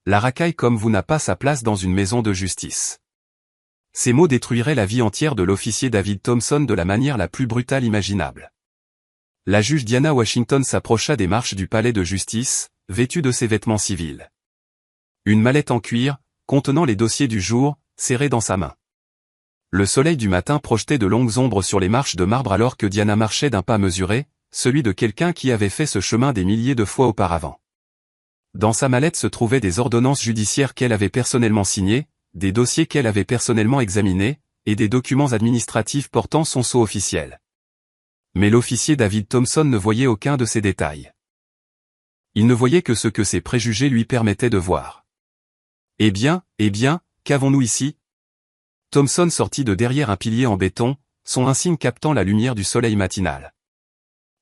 La racaille comme vous n'a pas sa place dans une maison de justice. Ces mots détruiraient la vie entière de l'officier David Thompson de la manière la plus brutale imaginable. La juge Diana Washington s'approcha des marches du palais de justice, vêtue de ses vêtements civils. Une mallette en cuir, contenant les dossiers du jour, serrée dans sa main. Le soleil du matin projetait de longues ombres sur les marches de marbre alors que Diana marchait d'un pas mesuré, celui de quelqu'un qui avait fait ce chemin des milliers de fois auparavant. Dans sa mallette se trouvaient des ordonnances judiciaires qu'elle avait personnellement signées, des dossiers qu'elle avait personnellement examinés, et des documents administratifs portant son sceau officiel. Mais l'officier David Thompson ne voyait aucun de ces détails. Il ne voyait que ce que ses préjugés lui permettaient de voir. Eh bien, qu'avons-nous ici? Thompson sortit de derrière un pilier en béton, son insigne captant la lumière du soleil matinal.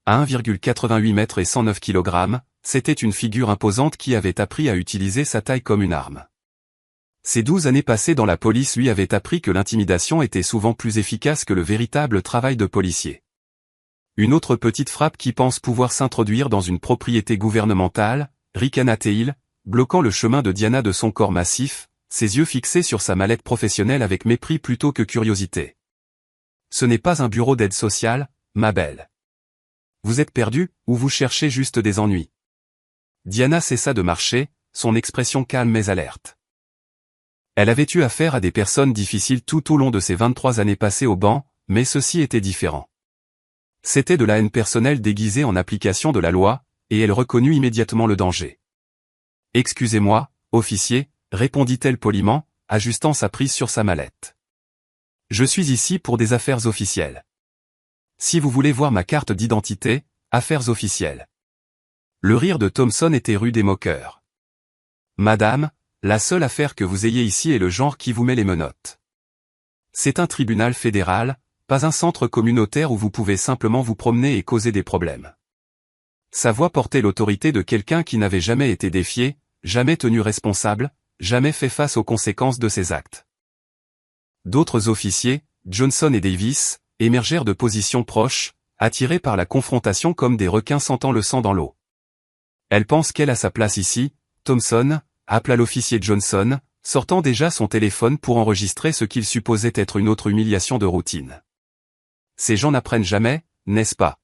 À 1,88 mètres et 109 kg, c'était une figure imposante qui avait appris à utiliser sa taille comme une arme. Ces 12 années passées dans la police lui avaient appris que l'intimidation était souvent plus efficace que le véritable travail de policier. Une autre petite frappe qui pense pouvoir s'introduire dans une propriété gouvernementale, ricana-t-il, bloquant le chemin de Diana de son corps massif, ses yeux fixés sur sa mallette professionnelle avec mépris plutôt que curiosité. Ce n'est pas un bureau d'aide sociale, ma belle. Vous êtes perdue, ou vous cherchez juste des ennuis? Diana cessa de marcher, son expression calme mais alerte. Elle avait eu affaire à des personnes difficiles tout au long de ses 23 années passées au banc, mais ceci était différent. C'était de la haine personnelle déguisée en application de la loi, et elle reconnut immédiatement le danger. « Excusez-moi, officier », répondit-elle poliment, ajustant sa prise sur sa mallette. « Je suis ici pour des affaires officielles. Si vous voulez voir ma carte d'identité, affaires officielles. » Le rire de Thompson était rude et moqueur. « Madame, la seule affaire que vous ayez ici est le genre qui vous met les menottes. C'est un tribunal fédéral, pas un centre communautaire où vous pouvez simplement vous promener et causer des problèmes. » Sa voix portait l'autorité de quelqu'un qui n'avait jamais été défié, jamais tenu responsable, jamais fait face aux conséquences de ses actes. D'autres officiers, Johnson et Davis, émergèrent de positions proches, attirés par la confrontation comme des requins sentant le sang dans l'eau. « Elle pense qu'elle a sa place ici, Thompson », appela l'officier Johnson, sortant déjà son téléphone pour enregistrer ce qu'il supposait être une autre humiliation de routine. « Ces gens n'apprennent jamais, n'est-ce pas ?»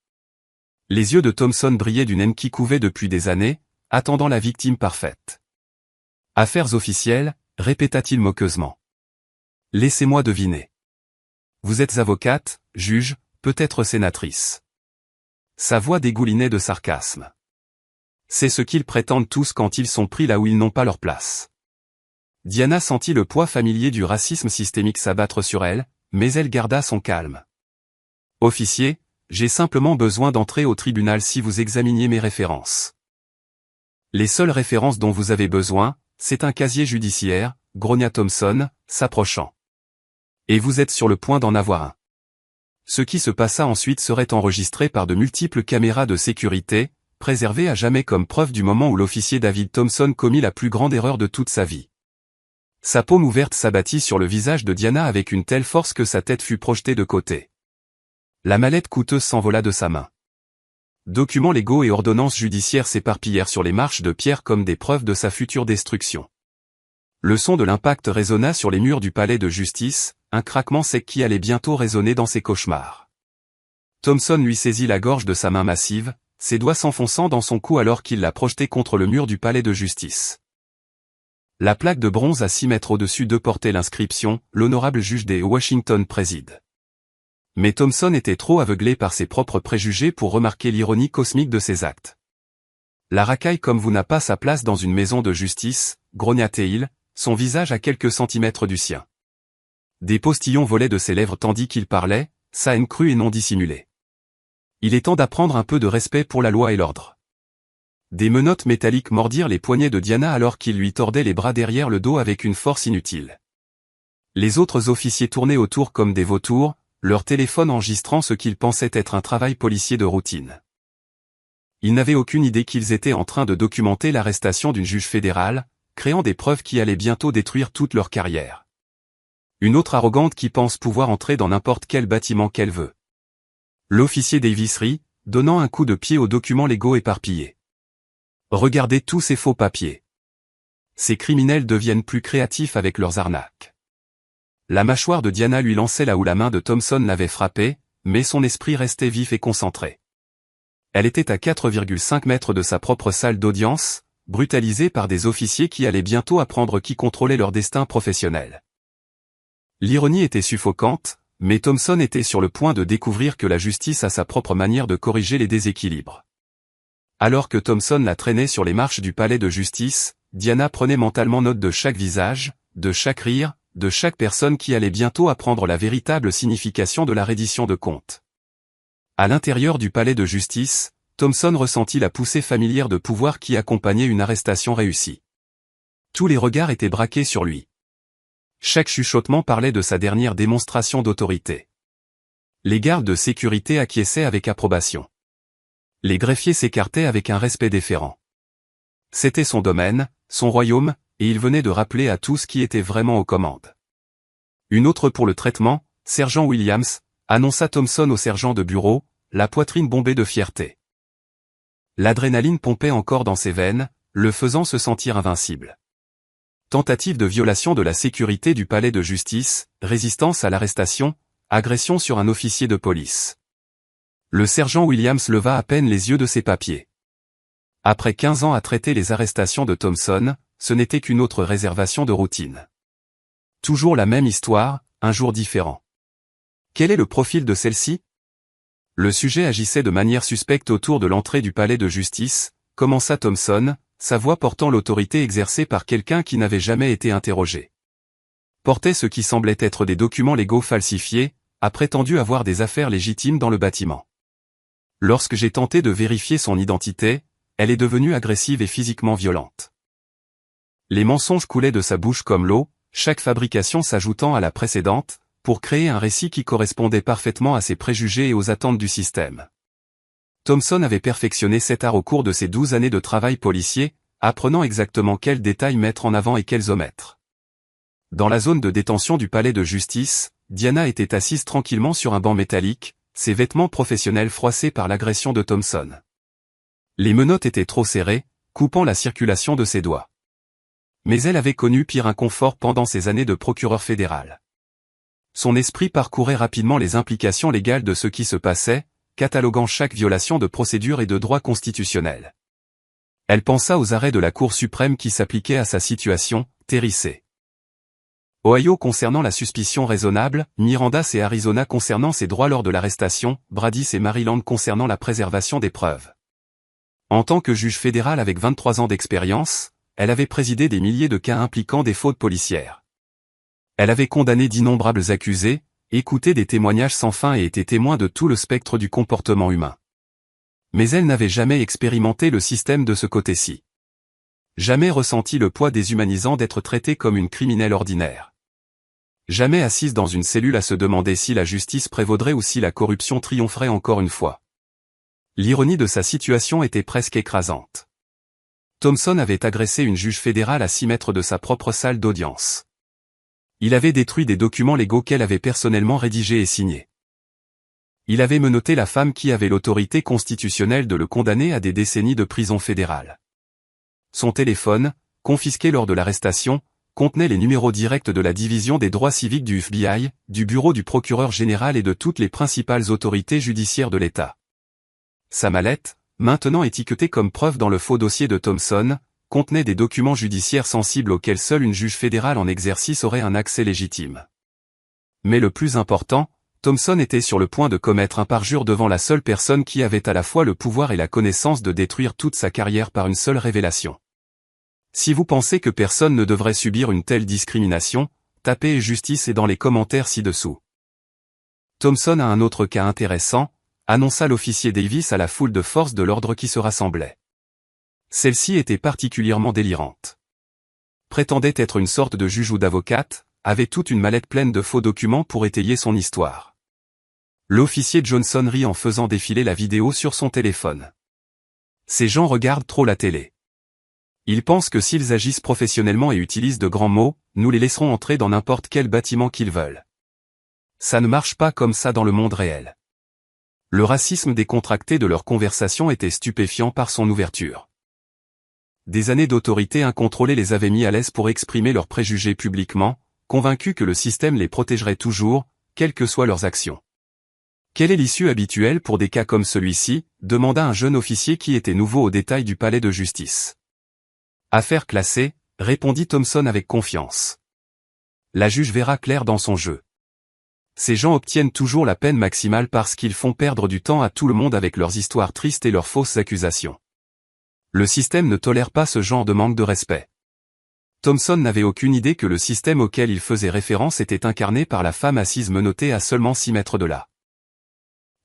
Les yeux de Thompson brillaient d'une haine qui couvait depuis des années, attendant la victime parfaite. « Affaires officielles », répéta-t-il moqueusement. « Laissez-moi deviner. Vous êtes avocate, juge, peut-être sénatrice. » Sa voix dégoulinait de sarcasme. C'est ce qu'ils prétendent tous quand ils sont pris là où ils n'ont pas leur place. Diana sentit le poids familier du racisme systémique s'abattre sur elle, mais elle garda son calme. « Officier, j'ai simplement besoin d'entrer au tribunal si vous examiniez mes références. » Les seules références dont vous avez besoin, c'est un casier judiciaire, grogna Thompson, s'approchant. Et vous êtes sur le point d'en avoir un. Ce qui se passa ensuite serait enregistré par de multiples caméras de sécurité, préservées à jamais comme preuve du moment où l'officier David Thompson commit la plus grande erreur de toute sa vie. Sa paume ouverte s'abattit sur le visage de Diana avec une telle force que sa tête fut projetée de côté. La mallette coûteuse s'envola de sa main. Documents légaux et ordonnances judiciaires s'éparpillèrent sur les marches de pierre comme des preuves de sa future destruction. Le son de l'impact résonna sur les murs du palais de justice, un craquement sec qui allait bientôt résonner dans ses cauchemars. Thompson lui saisit la gorge de sa main massive, ses doigts s'enfonçant dans son cou alors qu'il la projetait contre le mur du palais de justice. La plaque de bronze à 6 mètres au-dessus d'eux portait l'inscription « L'honorable juge des Washington préside ». Mais Thompson était trop aveuglé par ses propres préjugés pour remarquer l'ironie cosmique de ses actes. « La racaille comme vous n'a pas sa place dans une maison de justice », grogna-t-il, son visage à quelques centimètres du sien. Des postillons volaient de ses lèvres tandis qu'il parlait, sa haine crue et non dissimulée. Il est temps d'apprendre un peu de respect pour la loi et l'ordre. Des menottes métalliques mordirent les poignets de Diana alors qu'il lui tordait les bras derrière le dos avec une force inutile. Les autres officiers tournaient autour comme des vautours, leur téléphone enregistrant ce qu'ils pensaient être un travail policier de routine. Ils n'avaient aucune idée qu'ils étaient en train de documenter l'arrestation d'une juge fédérale, créant des preuves qui allaient bientôt détruire toute leur carrière. Une autre arrogante qui pense pouvoir entrer dans n'importe quel bâtiment qu'elle veut. L'officier Davis rit, donnant un coup de pied aux documents légaux éparpillés. Regardez tous ces faux papiers. ces criminels deviennent plus créatifs avec leurs arnaques. La mâchoire de Diana lui lançait là où la main de Thompson l'avait frappé, mais son esprit restait vif et concentré. Elle était à 4,5 mètres de sa propre salle d'audience, brutalisée par des officiers qui allaient bientôt apprendre qui contrôlait leur destin professionnel. L'ironie était suffocante, mais Thompson était sur le point de découvrir que la justice a sa propre manière de corriger les déséquilibres. Alors que Thompson la traînait sur les marches du palais de justice, Diana prenait mentalement note de chaque visage, de chaque rire, de chaque personne qui allait bientôt apprendre la véritable signification de la reddition de comptes. À l'intérieur du palais de justice, Thompson ressentit la poussée familière de pouvoir qui accompagnait une arrestation réussie. Tous les regards étaient braqués sur lui. Chaque chuchotement parlait de sa dernière démonstration d'autorité. Les gardes de sécurité acquiesçaient avec approbation. Les greffiers s'écartaient avec un respect déférent. C'était son domaine, son royaume, et il venait de rappeler à tous qui était vraiment aux commandes. Une autre pour le traitement, sergent Williams, annonça Thompson au sergent de bureau, la poitrine bombée de fierté. L'adrénaline pompait encore dans ses veines, le faisant se sentir invincible. Tentative de violation de la sécurité du palais de justice, résistance à l'arrestation, agression sur un officier de police. Le sergent Williams leva à peine les yeux de ses papiers. Après 15 ans à traiter les arrestations de Thompson, ce n'était qu'une autre réservation de routine. Toujours la même histoire, un jour différent. Quel est le profil de celle-ci? Le sujet agissait de manière suspecte autour de l'entrée du palais de justice, commença Thompson, sa voix portant l'autorité exercée par quelqu'un qui n'avait jamais été interrogé. Portait ce qui semblait être des documents légaux falsifiés, a prétendu avoir des affaires légitimes dans le bâtiment. Lorsque j'ai tenté de vérifier son identité, elle est devenue agressive et physiquement violente. Les mensonges coulaient de sa bouche comme l'eau, chaque fabrication s'ajoutant à la précédente, pour créer un récit qui correspondait parfaitement à ses préjugés et aux attentes du système. Thompson avait perfectionné cet art au cours de ses 12 années de travail policier, apprenant exactement quels détails mettre en avant et quels omettre. Dans la zone de détention du palais de justice, Diana était assise tranquillement sur un banc métallique, ses vêtements professionnels froissés par l'agression de Thompson. Les menottes étaient trop serrées, coupant la circulation de ses doigts. Mais elle avait connu pire inconfort pendant ses années de procureur fédéral. Son esprit parcourait rapidement les implications légales de ce qui se passait, cataloguant chaque violation de procédure et de droit constitutionnel. Elle pensa aux arrêts de la Cour suprême qui s'appliquaient à sa situation, Terrissé. Ohio concernant la suspicion raisonnable, Mirandas et Arizona concernant ses droits lors de l'arrestation, Bradis et Maryland concernant la préservation des preuves. En tant que juge fédéral avec 23 ans d'expérience, elle avait présidé des milliers de cas impliquant des fautes policières. Elle avait condamné d'innombrables accusés, écouté des témoignages sans fin et été témoin de tout le spectre du comportement humain. Mais elle n'avait jamais expérimenté le système de ce côté-ci. Jamais ressenti le poids déshumanisant d'être traitée comme une criminelle ordinaire. Jamais assise dans une cellule à se demander si la justice prévaudrait ou si la corruption triompherait encore une fois. L'ironie de sa situation était presque écrasante. Thompson avait agressé une juge fédérale à 6 mètres de sa propre salle d'audience. Il avait détruit des documents légaux qu'elle avait personnellement rédigés et signés. Il avait menotté la femme qui avait l'autorité constitutionnelle de le condamner à des décennies de prison fédérale. Son téléphone, confisqué lors de l'arrestation, contenait les numéros directs de la division des droits civiques du FBI, du bureau du procureur général et de toutes les principales autorités judiciaires de l'État. Sa mallette, maintenant étiquetée comme preuve dans le faux dossier de Thompson, contenait des documents judiciaires sensibles auxquels seule une juge fédérale en exercice aurait un accès légitime. Mais le plus important, Thompson était sur le point de commettre un parjure devant la seule personne qui avait à la fois le pouvoir et la connaissance de détruire toute sa carrière par une seule révélation. Si vous pensez que personne ne devrait subir une telle discrimination, tapez justice et dans les commentaires ci-dessous. Thompson a un autre cas intéressant, annonça l'officier Davis à la foule de forces de l'ordre qui se rassemblait. Celle-ci était particulièrement délirante. Prétendait être une sorte de juge ou d'avocate, avait toute une mallette pleine de faux documents pour étayer son histoire. L'officier Johnson rit en faisant défiler la vidéo sur son téléphone. Ces gens regardent trop la télé. Ils pensent que s'ils agissent professionnellement et utilisent de grands mots, nous les laisserons entrer dans n'importe quel bâtiment qu'ils veulent. Ça ne marche pas comme ça dans le monde réel. Le racisme décontracté de leur conversation était stupéfiant par son ouverture. Des années d'autorité incontrôlée les avaient mis à l'aise pour exprimer leurs préjugés publiquement, convaincus que le système les protégerait toujours, quelles que soient leurs actions. Quelle est l'issue habituelle pour des cas comme celui-ci, demanda un jeune officier qui était nouveau aux détails du palais de justice. Affaire classée, répondit Thompson avec confiance. La juge verra clair dans son jeu. Ces gens obtiennent toujours la peine maximale parce qu'ils font perdre du temps à tout le monde avec leurs histoires tristes et leurs fausses accusations. Le système ne tolère pas ce genre de manque de respect. Thompson n'avait aucune idée que le système auquel il faisait référence était incarné par la femme assise menottée à seulement 6 mètres de là.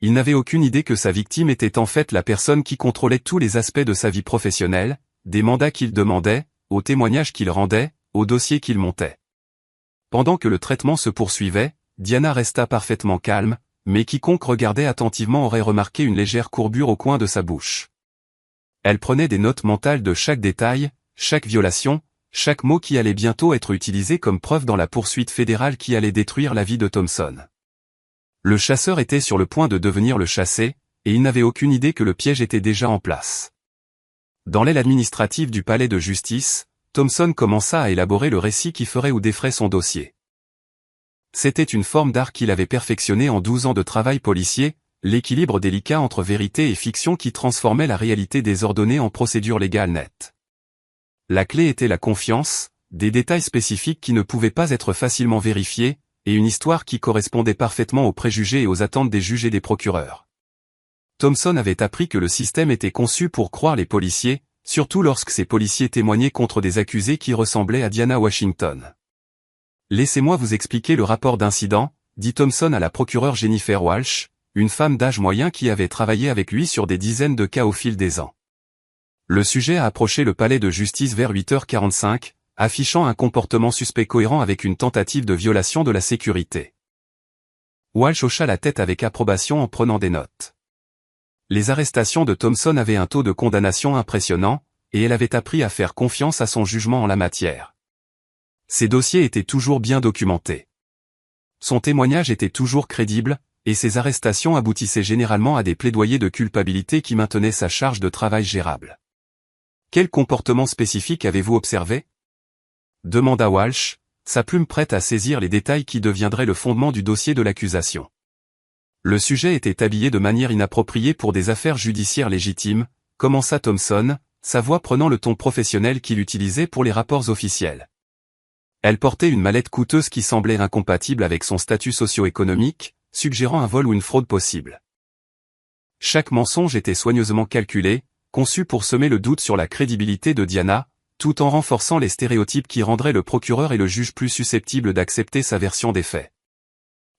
Il n'avait aucune idée que sa victime était en fait la personne qui contrôlait tous les aspects de sa vie professionnelle, des mandats qu'il demandait, aux témoignages qu'il rendait, aux dossiers qu'il montait. Pendant que le traitement se poursuivait, Diana resta parfaitement calme, mais quiconque regardait attentivement aurait remarqué une légère courbure au coin de sa bouche. Elle prenait des notes mentales de chaque détail, chaque violation, chaque mot qui allait bientôt être utilisé comme preuve dans la poursuite fédérale qui allait détruire la vie de Thompson. Le chasseur était sur le point de devenir le chassé, et il n'avait aucune idée que le piège était déjà en place. Dans l'aile administrative du palais de justice, Thompson commença à élaborer le récit qui ferait ou déferait son dossier. C'était une forme d'art qu'il avait perfectionné en 12 ans de travail policier, l'équilibre délicat entre vérité et fiction qui transformait la réalité désordonnée en procédure légale nette. La clé était la confiance, des détails spécifiques qui ne pouvaient pas être facilement vérifiés, et une histoire qui correspondait parfaitement aux préjugés et aux attentes des juges et des procureurs. Thompson avait appris que le système était conçu pour croire les policiers, surtout lorsque ces policiers témoignaient contre des accusés qui ressemblaient à Diana Washington. « Laissez-moi vous expliquer le rapport d'incident », dit Thompson à la procureure Jennifer Walsh, une femme d'âge moyen qui avait travaillé avec lui sur des dizaines de cas au fil des ans. Le sujet a approché le palais de justice vers 8h45, affichant un comportement suspect cohérent avec une tentative de violation de la sécurité. Walsh hocha la tête avec approbation en prenant des notes. Les arrestations de Thompson avaient un taux de condamnation impressionnant, et elle avait appris à faire confiance à son jugement en la matière. Ses dossiers étaient toujours bien documentés. Son témoignage était toujours crédible, et ses arrestations aboutissaient généralement à des plaidoyers de culpabilité qui maintenaient sa charge de travail gérable. « Quel comportement spécifique avez-vous observé ?» demanda Walsh, sa plume prête à saisir les détails qui deviendraient le fondement du dossier de l'accusation. Le sujet était habillé de manière inappropriée pour des affaires judiciaires légitimes, commença Thompson, sa voix prenant le ton professionnel qu'il utilisait pour les rapports officiels. Elle portait une mallette coûteuse qui semblait incompatible avec son statut socio-économique, suggérant un vol ou une fraude possible. Chaque mensonge était soigneusement calculé, conçu pour semer le doute sur la crédibilité de Diana, tout en renforçant les stéréotypes qui rendraient le procureur et le juge plus susceptibles d'accepter sa version des faits.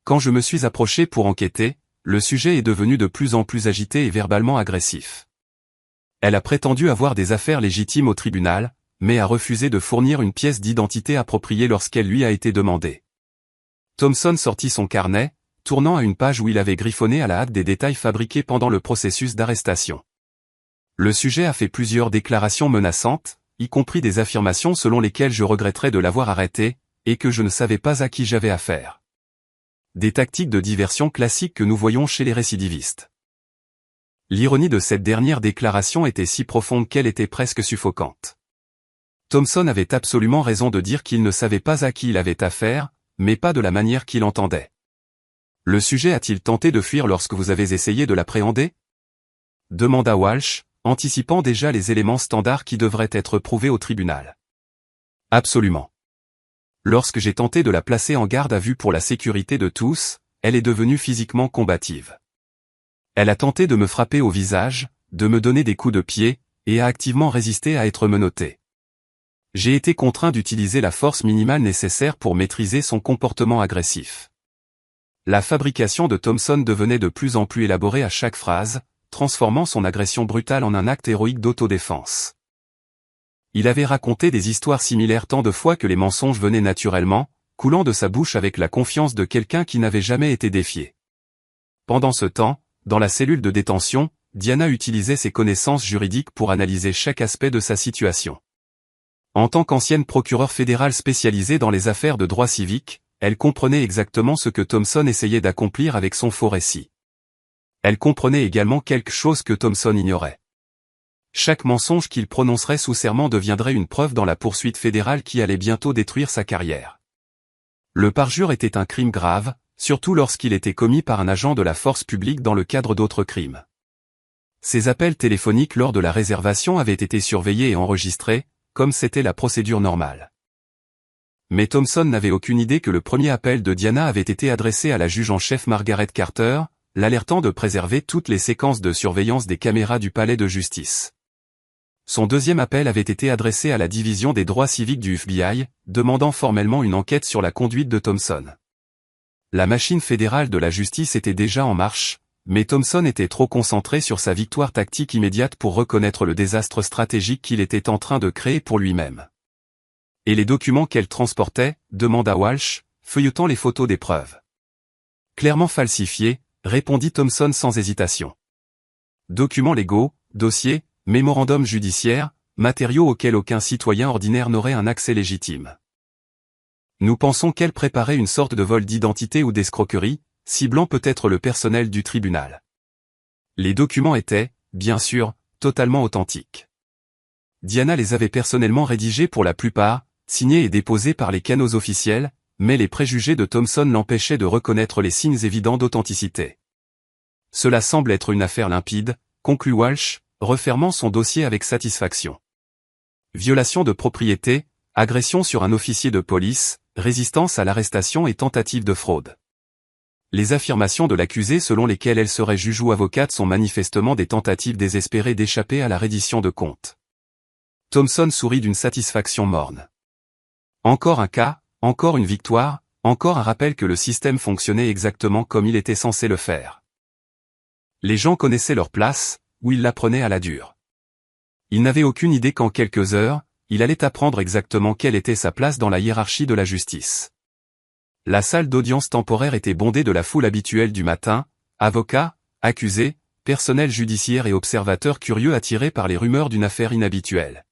Quand je me suis approché pour enquêter, le sujet est devenu de plus en plus agité et verbalement agressif. Elle a prétendu avoir des affaires légitimes au tribunal, mais a refusé de fournir une pièce d'identité appropriée lorsqu'elle lui a été demandée. Thompson sortit son carnet, tournant à une page où il avait griffonné à la hâte des détails fabriqués pendant le processus d'arrestation. Le sujet a fait plusieurs déclarations menaçantes, y compris des affirmations selon lesquelles je regretterais de l'avoir arrêté, et que je ne savais pas à qui j'avais affaire. Des tactiques de diversion classiques que nous voyons chez les récidivistes. L'ironie de cette dernière déclaration était si profonde qu'elle était presque suffocante. Thompson avait absolument raison de dire qu'il ne savait pas à qui il avait affaire, mais pas de la manière qu'il entendait. Le sujet a-t-il tenté de fuir lorsque vous avez essayé de l'appréhender ? Demanda Walsh, anticipant déjà les éléments standards qui devraient être prouvés au tribunal. Absolument. Lorsque j'ai tenté de la placer en garde à vue pour la sécurité de tous, elle est devenue physiquement combative. Elle a tenté de me frapper au visage, de me donner des coups de pied, et a activement résisté à être menottée. J'ai été contraint d'utiliser la force minimale nécessaire pour maîtriser son comportement agressif. La fabrication de Thompson devenait de plus en plus élaborée à chaque phrase, transformant son agression brutale en un acte héroïque d'autodéfense. Il avait raconté des histoires similaires tant de fois que les mensonges venaient naturellement, coulant de sa bouche avec la confiance de quelqu'un qui n'avait jamais été défié. Pendant ce temps, dans la cellule de détention, Diana utilisait ses connaissances juridiques pour analyser chaque aspect de sa situation. En tant qu'ancienne procureure fédérale spécialisée dans les affaires de droit civique, elle comprenait exactement ce que Thompson essayait d'accomplir avec son faux récit. Elle comprenait également quelque chose que Thompson ignorait. Chaque mensonge qu'il prononcerait sous serment deviendrait une preuve dans la poursuite fédérale qui allait bientôt détruire sa carrière. Le parjure était un crime grave, surtout lorsqu'il était commis par un agent de la force publique dans le cadre d'autres crimes. Ses appels téléphoniques lors de la réservation avaient été surveillés et enregistrés, comme c'était la procédure normale. Mais Thompson n'avait aucune idée que le premier appel de Diana avait été adressé à la juge en chef Margaret Carter, l'alertant de préserver toutes les séquences de surveillance des caméras du palais de justice. Son deuxième appel avait été adressé à la division des droits civiques du FBI, demandant formellement une enquête sur la conduite de Thompson. La machine fédérale de la justice était déjà en marche, mais Thompson était trop concentré sur sa victoire tactique immédiate pour reconnaître le désastre stratégique qu'il était en train de créer pour lui-même. Et les documents qu'elle transportait, demanda Walsh, feuilletant les photos des preuves. Clairement falsifiés, répondit Thompson sans hésitation. Documents légaux, dossiers, mémorandums judiciaires, matériaux auxquels aucun citoyen ordinaire n'aurait un accès légitime. Nous pensons qu'elle préparait une sorte de vol d'identité ou d'escroquerie, ciblant peut-être le personnel du tribunal. Les documents étaient, bien sûr, totalement authentiques. Diana les avait personnellement rédigés pour la plupart, signés et déposés par les canaux officiels, mais les préjugés de Thompson l'empêchaient de reconnaître les signes évidents d'authenticité. Cela semble être une affaire limpide, conclut Walsh, refermant son dossier avec satisfaction. Violation de propriété, agression sur un officier de police, résistance à l'arrestation et tentative de fraude. Les affirmations de l'accusée selon lesquelles elle serait juge ou avocate sont manifestement des tentatives désespérées d'échapper à la reddition de comptes. Thompson sourit d'une satisfaction morne. Encore un cas, encore une victoire, encore un rappel que le système fonctionnait exactement comme il était censé le faire. Les gens connaissaient leur place, ou ils l'apprenaient à la dure. Il n'avait aucune idée qu'en quelques heures, il allait apprendre exactement quelle était sa place dans la hiérarchie de la justice. La salle d'audience temporaire était bondée de la foule habituelle du matin, avocats, accusés, personnel judiciaire et observateurs curieux attirés par les rumeurs d'une affaire inhabituelle.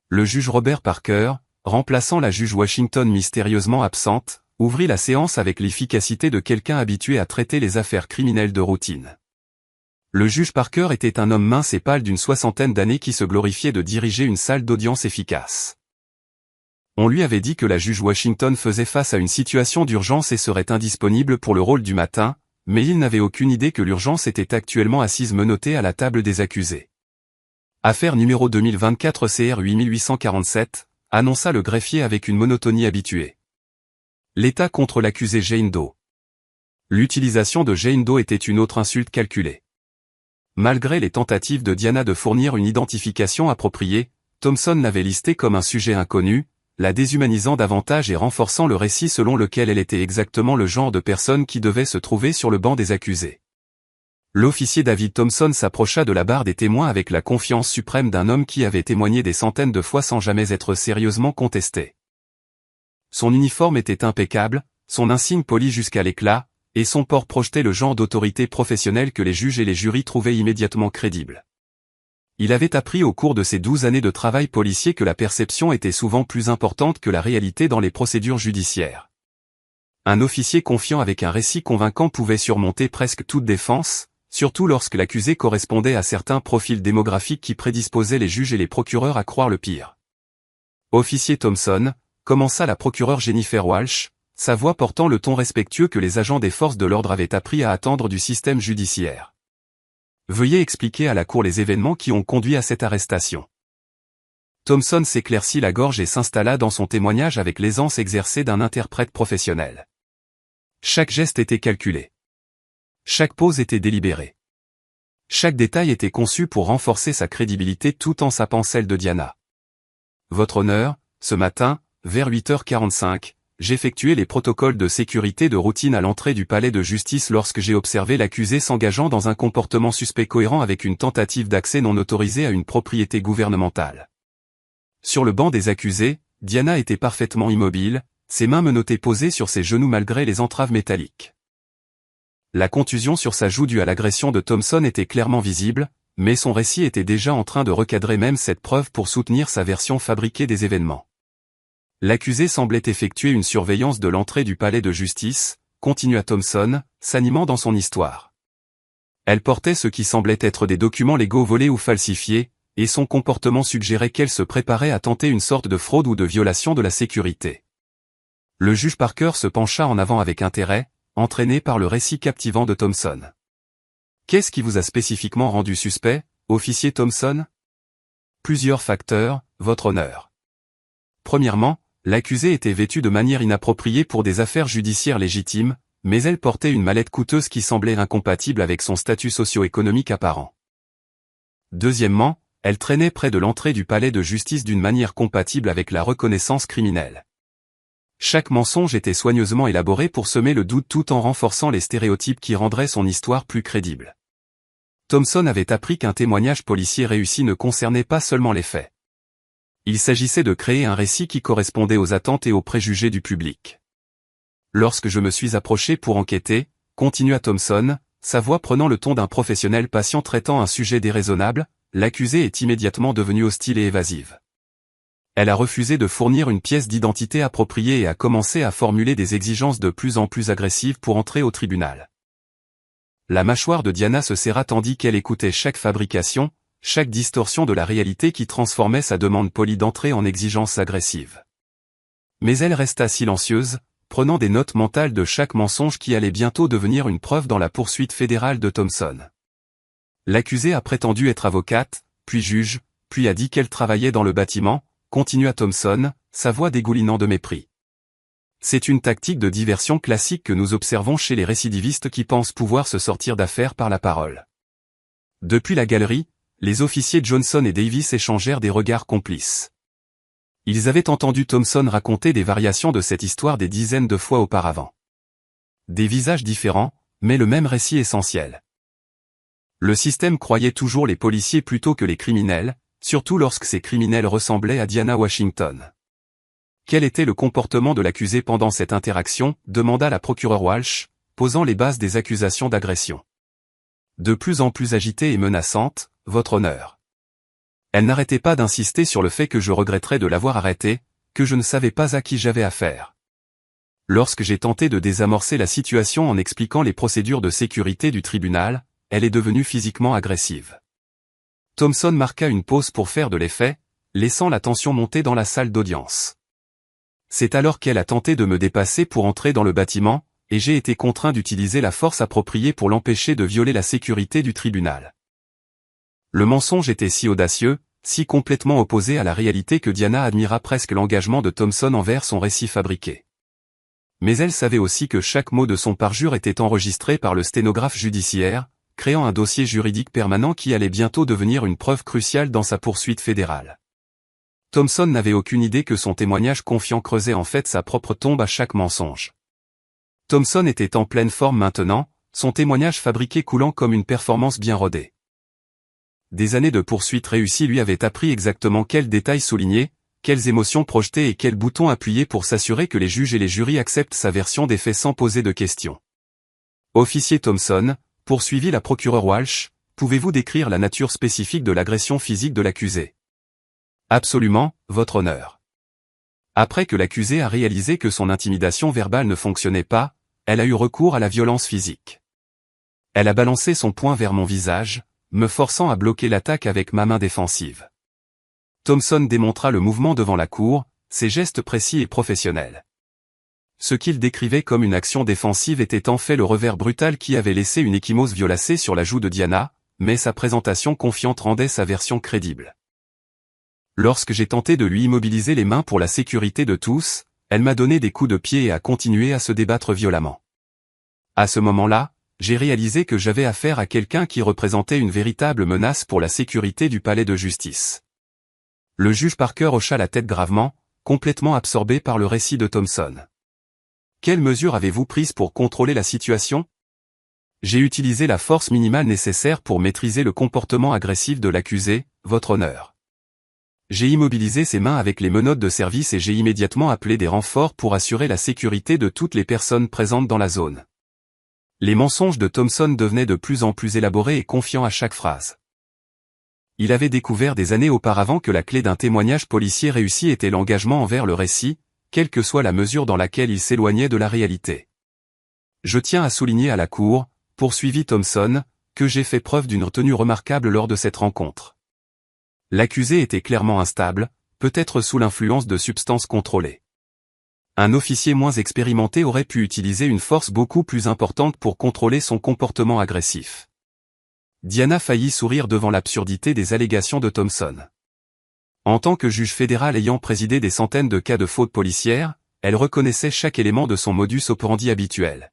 Le juge Robert Parker, remplaçant la juge Washington mystérieusement absente, ouvrit la séance avec l'efficacité de quelqu'un habitué à traiter les affaires criminelles de routine. Le juge Parker était un homme mince et pâle d'une soixantaine d'années qui se glorifiait de diriger une salle d'audience efficace. On lui avait dit que la juge Washington faisait face à une situation d'urgence et serait indisponible pour le rôle du matin, mais il n'avait aucune idée que l'urgence était actuellement assise menottée à la table des accusés. Affaire numéro 2024 CR 8847, annonça le greffier avec une monotonie habituée. L'État contre l'accusé Jane Doe. L'utilisation de Jane Doe était une autre insulte calculée. Malgré les tentatives de Diana de fournir une identification appropriée, Thompson l'avait listée comme un sujet inconnu, la déshumanisant davantage et renforçant le récit selon lequel elle était exactement le genre de personne qui devait se trouver sur le banc des accusés. L'officier David Thompson s'approcha de la barre des témoins avec la confiance suprême d'un homme qui avait témoigné des centaines de fois sans jamais être sérieusement contesté. Son uniforme était impeccable, son insigne poli jusqu'à l'éclat, et son port projetait le genre d'autorité professionnelle que les juges et les jurys trouvaient immédiatement crédible. Il avait appris au cours de ses 12 années de travail policier que la perception était souvent plus importante que la réalité dans les procédures judiciaires. Un officier confiant avec un récit convaincant pouvait surmonter presque toute défense, surtout lorsque l'accusé correspondait à certains profils démographiques qui prédisposaient les juges et les procureurs à croire le pire. Officier Thompson, commença la procureure Jennifer Walsh, sa voix portant le ton respectueux que les agents des forces de l'ordre avaient appris à attendre du système judiciaire. Veuillez expliquer à la cour les événements qui ont conduit à cette arrestation. Thompson s'éclaircit la gorge et s'installa dans son témoignage avec l'aisance exercée d'un interprète professionnel. Chaque geste était calculé. Chaque pose était délibérée. Chaque détail était conçu pour renforcer sa crédibilité tout en sapant celle de Diana. Votre honneur, ce matin, vers 8h45, j'effectuais les protocoles de sécurité de routine à l'entrée du palais de justice lorsque j'ai observé l'accusé s'engageant dans un comportement suspect cohérent avec une tentative d'accès non autorisé à une propriété gouvernementale. Sur le banc des accusés, Diana était parfaitement immobile, ses mains menottées posées sur ses genoux malgré les entraves métalliques. La contusion sur sa joue due à l'agression de Thompson était clairement visible, mais son récit était déjà en train de recadrer même cette preuve pour soutenir sa version fabriquée des événements. L'accusé semblait effectuer une surveillance de l'entrée du palais de justice, continua Thompson, s'animant dans son histoire. Elle portait ce qui semblait être des documents légaux volés ou falsifiés, et son comportement suggérait qu'elle se préparait à tenter une sorte de fraude ou de violation de la sécurité. Le juge Parker se pencha en avant avec intérêt, entraîné par le récit captivant de Thompson. « Qu'est-ce qui vous a spécifiquement rendu suspect, officier Thompson ?» « Plusieurs facteurs, votre honneur. Premièrement, l'accusée était vêtue de manière inappropriée pour des affaires judiciaires légitimes, mais elle portait une mallette coûteuse qui semblait incompatible avec son statut socio-économique apparent. Deuxièmement, elle traînait près de l'entrée du palais de justice d'une manière compatible avec la reconnaissance criminelle. Chaque mensonge était soigneusement élaboré pour semer le doute tout en renforçant les stéréotypes qui rendraient son histoire plus crédible. Thompson avait appris qu'un témoignage policier réussi ne concernait pas seulement les faits. Il s'agissait de créer un récit qui correspondait aux attentes et aux préjugés du public. Lorsque je me suis approché pour enquêter, continua Thompson, sa voix prenant le ton d'un professionnel patient traitant un sujet déraisonnable, l'accusée est immédiatement devenue hostile et évasive. Elle a refusé de fournir une pièce d'identité appropriée et a commencé à formuler des exigences de plus en plus agressives pour entrer au tribunal. La mâchoire de Diana se serra tandis qu'elle écoutait chaque fabrication, chaque distorsion de la réalité qui transformait sa demande polie d'entrée en exigence agressive. Mais elle resta silencieuse, prenant des notes mentales de chaque mensonge qui allait bientôt devenir une preuve dans la poursuite fédérale de Thompson. L'accusée a prétendu être avocate, puis juge, puis a dit qu'elle travaillait dans le bâtiment, continua Thompson, sa voix dégoulinant de mépris. C'est une tactique de diversion classique que nous observons chez les récidivistes qui pensent pouvoir se sortir d'affaire par la parole. Depuis la galerie, les officiers Johnson et Davis échangèrent des regards complices. Ils avaient entendu Thompson raconter des variations de cette histoire des dizaines de fois auparavant. Des visages différents, mais le même récit essentiel. Le système croyait toujours les policiers plutôt que les criminels, surtout lorsque ces criminels ressemblaient à Diana Washington. Quel était le comportement de l'accusée pendant cette interaction, demanda la procureure Walsh, posant les bases des accusations d'agression. De plus en plus agitée et menaçante, votre honneur. Elle n'arrêtait pas d'insister sur le fait que je regretterais de l'avoir arrêtée, que je ne savais pas à qui j'avais affaire. Lorsque j'ai tenté de désamorcer la situation en expliquant les procédures de sécurité du tribunal, elle est devenue physiquement agressive. Thompson marqua une pause pour faire de l'effet, laissant la tension monter dans la salle d'audience. C'est alors qu'elle a tenté de me dépasser pour entrer dans le bâtiment, et j'ai été contraint d'utiliser la force appropriée pour l'empêcher de violer la sécurité du tribunal. Le mensonge était si audacieux, si complètement opposé à la réalité que Diana admira presque l'engagement de Thompson envers son récit fabriqué. Mais elle savait aussi que chaque mot de son parjure était enregistré par le sténographe judiciaire, créant un dossier juridique permanent qui allait bientôt devenir une preuve cruciale dans sa poursuite fédérale. Thompson n'avait aucune idée que son témoignage confiant creusait en fait sa propre tombe à chaque mensonge. Thompson était en pleine forme maintenant, son témoignage fabriqué coulant comme une performance bien rodée. Des années de poursuite réussie lui avaient appris exactement quels détails souligner, quelles émotions projeter et quels boutons appuyer pour s'assurer que les juges et les jurys acceptent sa version des faits sans poser de questions. Officier Thompson, poursuivit la procureure Walsh, pouvez-vous décrire la nature spécifique de l'agression physique de l'accusé ? Absolument, votre honneur. Après que l'accusé a réalisé que son intimidation verbale ne fonctionnait pas, elle a eu recours à la violence physique. Elle a balancé son poing vers mon visage, me forçant à bloquer l'attaque avec ma main défensive. Thompson démontra le mouvement devant la cour, ses gestes précis et professionnels. Ce qu'il décrivait comme une action défensive était en fait le revers brutal qui avait laissé une ecchymose violacée sur la joue de Diana, mais sa présentation confiante rendait sa version crédible. Lorsque j'ai tenté de lui immobiliser les mains pour la sécurité de tous, elle m'a donné des coups de pied et a continué à se débattre violemment. À ce moment-là, j'ai réalisé que j'avais affaire à quelqu'un qui représentait une véritable menace pour la sécurité du palais de justice. Le juge Parker hocha la tête gravement, complètement absorbé par le récit de Thompson. Quelles mesures avez-vous prises pour contrôler la situation ? J'ai utilisé la force minimale nécessaire pour maîtriser le comportement agressif de l'accusé, votre honneur. J'ai immobilisé ses mains avec les menottes de service et j'ai immédiatement appelé des renforts pour assurer la sécurité de toutes les personnes présentes dans la zone. Les mensonges de Thompson devenaient de plus en plus élaborés et confiants à chaque phrase. Il avait découvert des années auparavant que la clé d'un témoignage policier réussi était l'engagement envers le récit, quelle que soit la mesure dans laquelle il s'éloignait de la réalité. Je tiens à souligner à la cour, poursuivit Thompson, que j'ai fait preuve d'une retenue remarquable lors de cette rencontre. L'accusé était clairement instable, peut-être sous l'influence de substances contrôlées. Un officier moins expérimenté aurait pu utiliser une force beaucoup plus importante pour contrôler son comportement agressif. Diana faillit sourire devant l'absurdité des allégations de Thompson. En tant que juge fédéral ayant présidé des centaines de cas de fautes policières, elle reconnaissait chaque élément de son modus operandi habituel.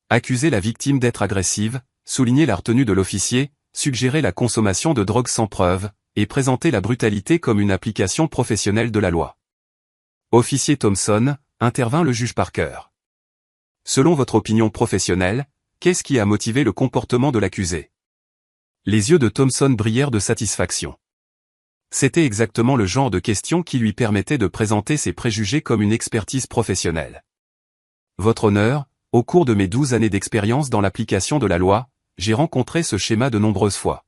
Accuser la victime d'être agressive, souligner la retenue de l'officier, suggérer la consommation de drogue sans preuve, et présenter la brutalité comme une application professionnelle de la loi. Officier Thompson, intervint le juge Parker. Selon votre opinion professionnelle, qu'est-ce qui a motivé le comportement de l'accusé? Les yeux de Thompson brillèrent de satisfaction. C'était exactement le genre de question qui lui permettait de présenter ses préjugés comme une expertise professionnelle. Votre honneur, au cours de mes 12 années d'expérience dans l'application de la loi, j'ai rencontré ce schéma de nombreuses fois.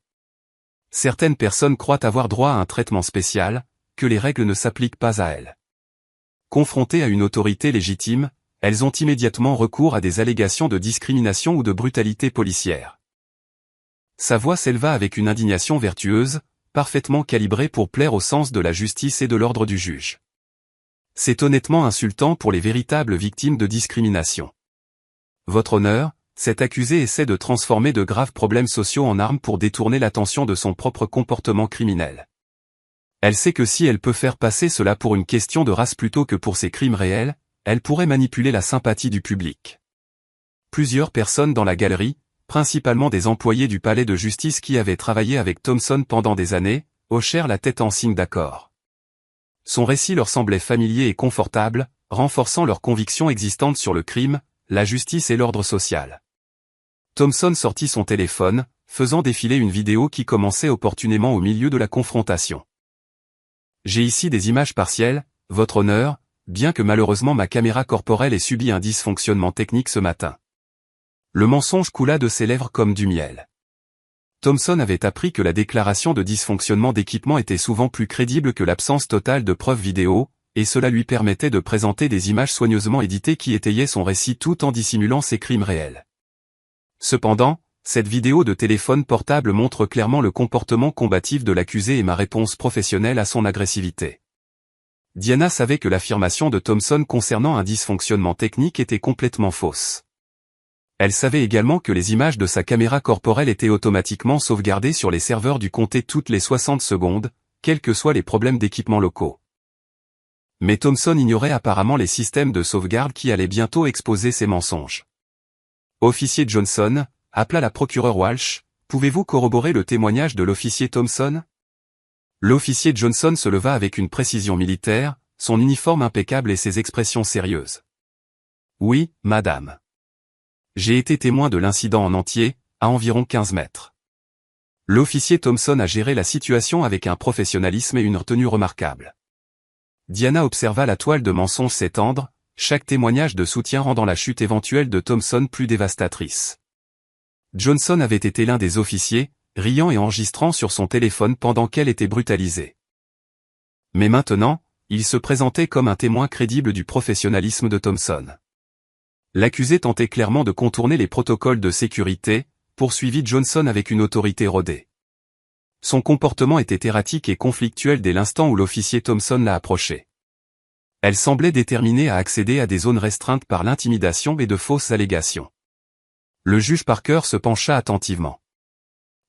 Certaines personnes croient avoir droit à un traitement spécial, que les règles ne s'appliquent pas à elles. Confrontées à une autorité légitime, elles ont immédiatement recours à des allégations de discrimination ou de brutalité policière. Sa voix s'éleva avec une indignation vertueuse, parfaitement calibrée pour plaire au sens de la justice et de l'ordre du juge. C'est honnêtement insultant pour les véritables victimes de discrimination. Votre honneur, cet accusé essaie de transformer de graves problèmes sociaux en armes pour détourner l'attention de son propre comportement criminel. Elle sait que si elle peut faire passer cela pour une question de race plutôt que pour ses crimes réels, elle pourrait manipuler la sympathie du public. Plusieurs personnes dans la galerie, principalement des employés du palais de justice qui avaient travaillé avec Thompson pendant des années, hochèrent la tête en signe d'accord. Son récit leur semblait familier et confortable, renforçant leur conviction existante sur le crime, la justice et l'ordre social. Thompson sortit son téléphone, faisant défiler une vidéo qui commençait opportunément au milieu de la confrontation. J'ai ici des images partielles, votre honneur, bien que malheureusement ma caméra corporelle ait subi un dysfonctionnement technique ce matin. Le mensonge coula de ses lèvres comme du miel. Thompson avait appris que la déclaration de dysfonctionnement d'équipement était souvent plus crédible que l'absence totale de preuves vidéo, et cela lui permettait de présenter des images soigneusement éditées qui étayaient son récit tout en dissimulant ses crimes réels. Cependant, cette vidéo de téléphone portable montre clairement le comportement combatif de l'accusé et ma réponse professionnelle à son agressivité. Diana savait que l'affirmation de Thompson concernant un dysfonctionnement technique était complètement fausse. Elle savait également que les images de sa caméra corporelle étaient automatiquement sauvegardées sur les serveurs du comté toutes les 60 secondes, quels que soient les problèmes d'équipement locaux. Mais Thompson ignorait apparemment les systèmes de sauvegarde qui allaient bientôt exposer ses mensonges. Officier Johnson, appela la procureure Walsh, pouvez-vous corroborer le témoignage de l'officier Thompson? L'officier Johnson se leva avec une précision militaire, son uniforme impeccable et ses expressions sérieuses. Oui, madame. J'ai été témoin de l'incident en entier, à environ 15 mètres. L'officier Thompson a géré la situation avec un professionnalisme et une retenue remarquable. Diana observa la toile de mensonges s'étendre, chaque témoignage de soutien rendant la chute éventuelle de Thompson plus dévastatrice. Johnson avait été l'un des officiers, riant et enregistrant sur son téléphone pendant qu'elle était brutalisée. Mais maintenant, il se présentait comme un témoin crédible du professionnalisme de Thompson. L'accusé tentait clairement de contourner les protocoles de sécurité, poursuivit Johnson avec une autorité rodée. Son comportement était erratique et conflictuel dès l'instant où l'officier Thompson l'a approché. Elle semblait déterminée à accéder à des zones restreintes par l'intimidation et de fausses allégations. Le juge Parker se pencha attentivement.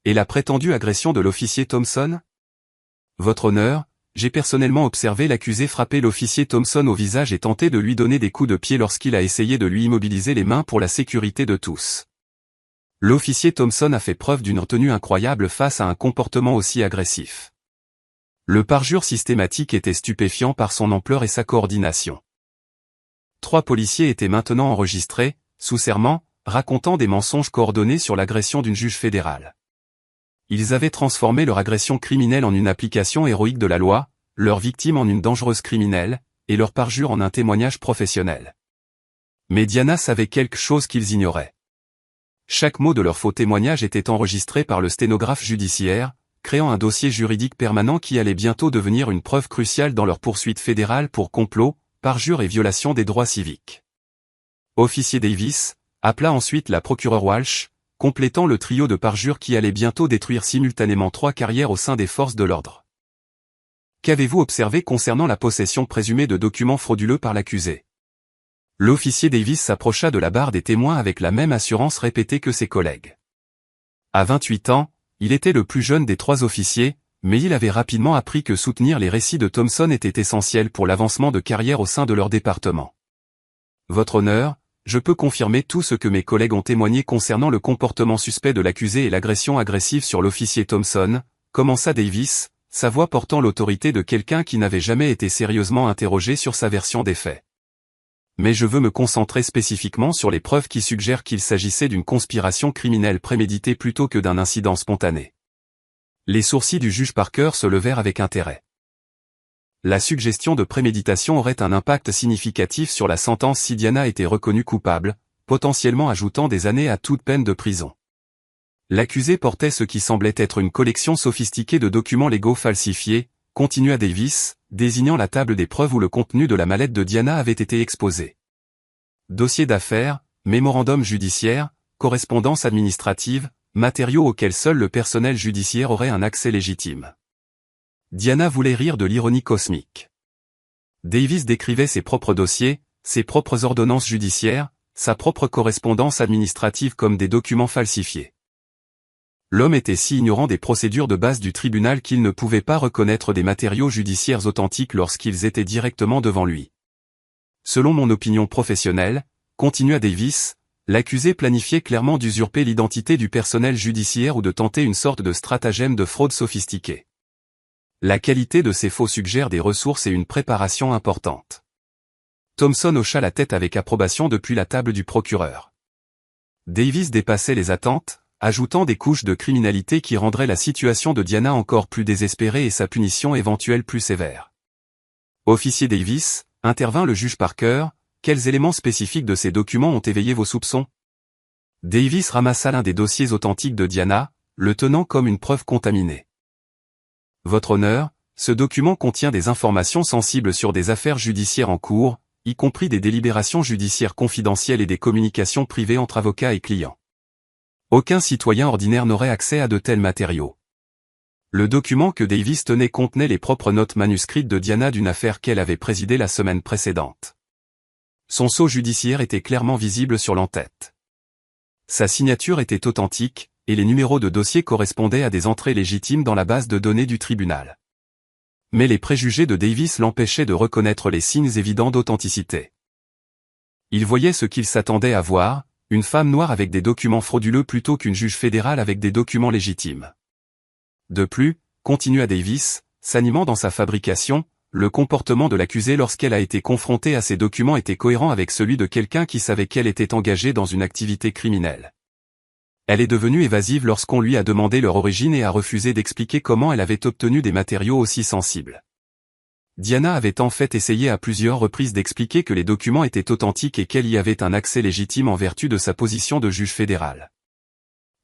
Et la prétendue agression de l'officier Thompson? Votre honneur, j'ai personnellement observé l'accusé frapper l'officier Thompson au visage et tenter de lui donner des coups de pied lorsqu'il a essayé de lui immobiliser les mains pour la sécurité de tous. L'officier Thompson a fait preuve d'une retenue incroyable face à un comportement aussi agressif. Le parjure systématique était stupéfiant par son ampleur et sa coordination. 3 policiers étaient maintenant enregistrés, sous serment, racontant des mensonges coordonnés sur l'agression d'une juge fédérale. Ils avaient transformé leur agression criminelle en une application héroïque de la loi, leur victime en une dangereuse criminelle, et leur parjure en un témoignage professionnel. Mais Diana savait quelque chose qu'ils ignoraient. Chaque mot de leur faux témoignage était enregistré par le sténographe judiciaire, créant un dossier juridique permanent qui allait bientôt devenir une preuve cruciale dans leur poursuite fédérale pour complot, parjure et violation des droits civiques. Officier Davis appela ensuite la procureure Walsh, complétant le trio de parjures qui allait bientôt détruire simultanément 3 carrières au sein des forces de l'ordre. Qu'avez-vous observé concernant la possession présumée de documents frauduleux par l'accusé? L'officier Davis s'approcha de la barre des témoins avec la même assurance répétée que ses collègues. À 28 ans, il était le plus jeune des 3 officiers, mais il avait rapidement appris que soutenir les récits de Thompson était essentiel pour l'avancement de carrière au sein de leur département. Votre honneur, je peux confirmer tout ce que mes collègues ont témoigné concernant le comportement suspect de l'accusé et l'agression agressive sur l'officier Thompson, commença Davis, sa voix portant l'autorité de quelqu'un qui n'avait jamais été sérieusement interrogé sur sa version des faits. Mais je veux me concentrer spécifiquement sur les preuves qui suggèrent qu'il s'agissait d'une conspiration criminelle préméditée plutôt que d'un incident spontané. Les sourcils du juge Parker se levèrent avec intérêt. La suggestion de préméditation aurait un impact significatif sur la sentence si Diana était reconnue coupable, potentiellement ajoutant des années à toute peine de prison. L'accusé portait ce qui semblait être une collection sophistiquée de documents légaux falsifiés, continua Davis, désignant la table des preuves où le contenu de la mallette de Diana avait été exposé. Dossier d'affaires, mémorandum judiciaire, correspondance administrative, matériaux auxquels seul le personnel judiciaire aurait un accès légitime. Diana voulait rire de l'ironie cosmique. Davis décrivait ses propres dossiers, ses propres ordonnances judiciaires, sa propre correspondance administrative comme des documents falsifiés. L'homme était si ignorant des procédures de base du tribunal qu'il ne pouvait pas reconnaître des matériaux judiciaires authentiques lorsqu'ils étaient directement devant lui. Selon mon opinion professionnelle, continua Davis, l'accusé planifiait clairement d'usurper l'identité du personnel judiciaire ou de tenter une sorte de stratagème de fraude sophistiqué. La qualité de ces faux suggère des ressources et une préparation importante. Thompson hocha la tête avec approbation depuis la table du procureur. Davis dépassait les attentes, ajoutant des couches de criminalité qui rendraient la situation de Diana encore plus désespérée et sa punition éventuelle plus sévère. Officier Davis, intervint le juge Parker, quels éléments spécifiques de ces documents ont éveillé vos soupçons? Davis ramassa l'un des dossiers authentiques de Diana, le tenant comme une preuve contaminée. Votre honneur, ce document contient des informations sensibles sur des affaires judiciaires en cours, y compris des délibérations judiciaires confidentielles et des communications privées entre avocats et clients. Aucun citoyen ordinaire n'aurait accès à de tels matériaux. Le document que Davis tenait contenait les propres notes manuscrites de Diana d'une affaire qu'elle avait présidée la semaine précédente. Son sceau judiciaire était clairement visible sur l'entête. Sa signature était authentique, et les numéros de dossier correspondaient à des entrées légitimes dans la base de données du tribunal. Mais les préjugés de Davis l'empêchaient de reconnaître les signes évidents d'authenticité. Il voyait ce qu'il s'attendait à voir, une femme noire avec des documents frauduleux plutôt qu'une juge fédérale avec des documents légitimes. De plus, continua Davis, s'animant dans sa fabrication, le comportement de l'accusée lorsqu'elle a été confrontée à ces documents était cohérent avec celui de quelqu'un qui savait qu'elle était engagée dans une activité criminelle. Elle est devenue évasive lorsqu'on lui a demandé leur origine et a refusé d'expliquer comment elle avait obtenu des matériaux aussi sensibles. Diana avait en fait essayé à plusieurs reprises d'expliquer que les documents étaient authentiques et qu'elle y avait un accès légitime en vertu de sa position de juge fédéral.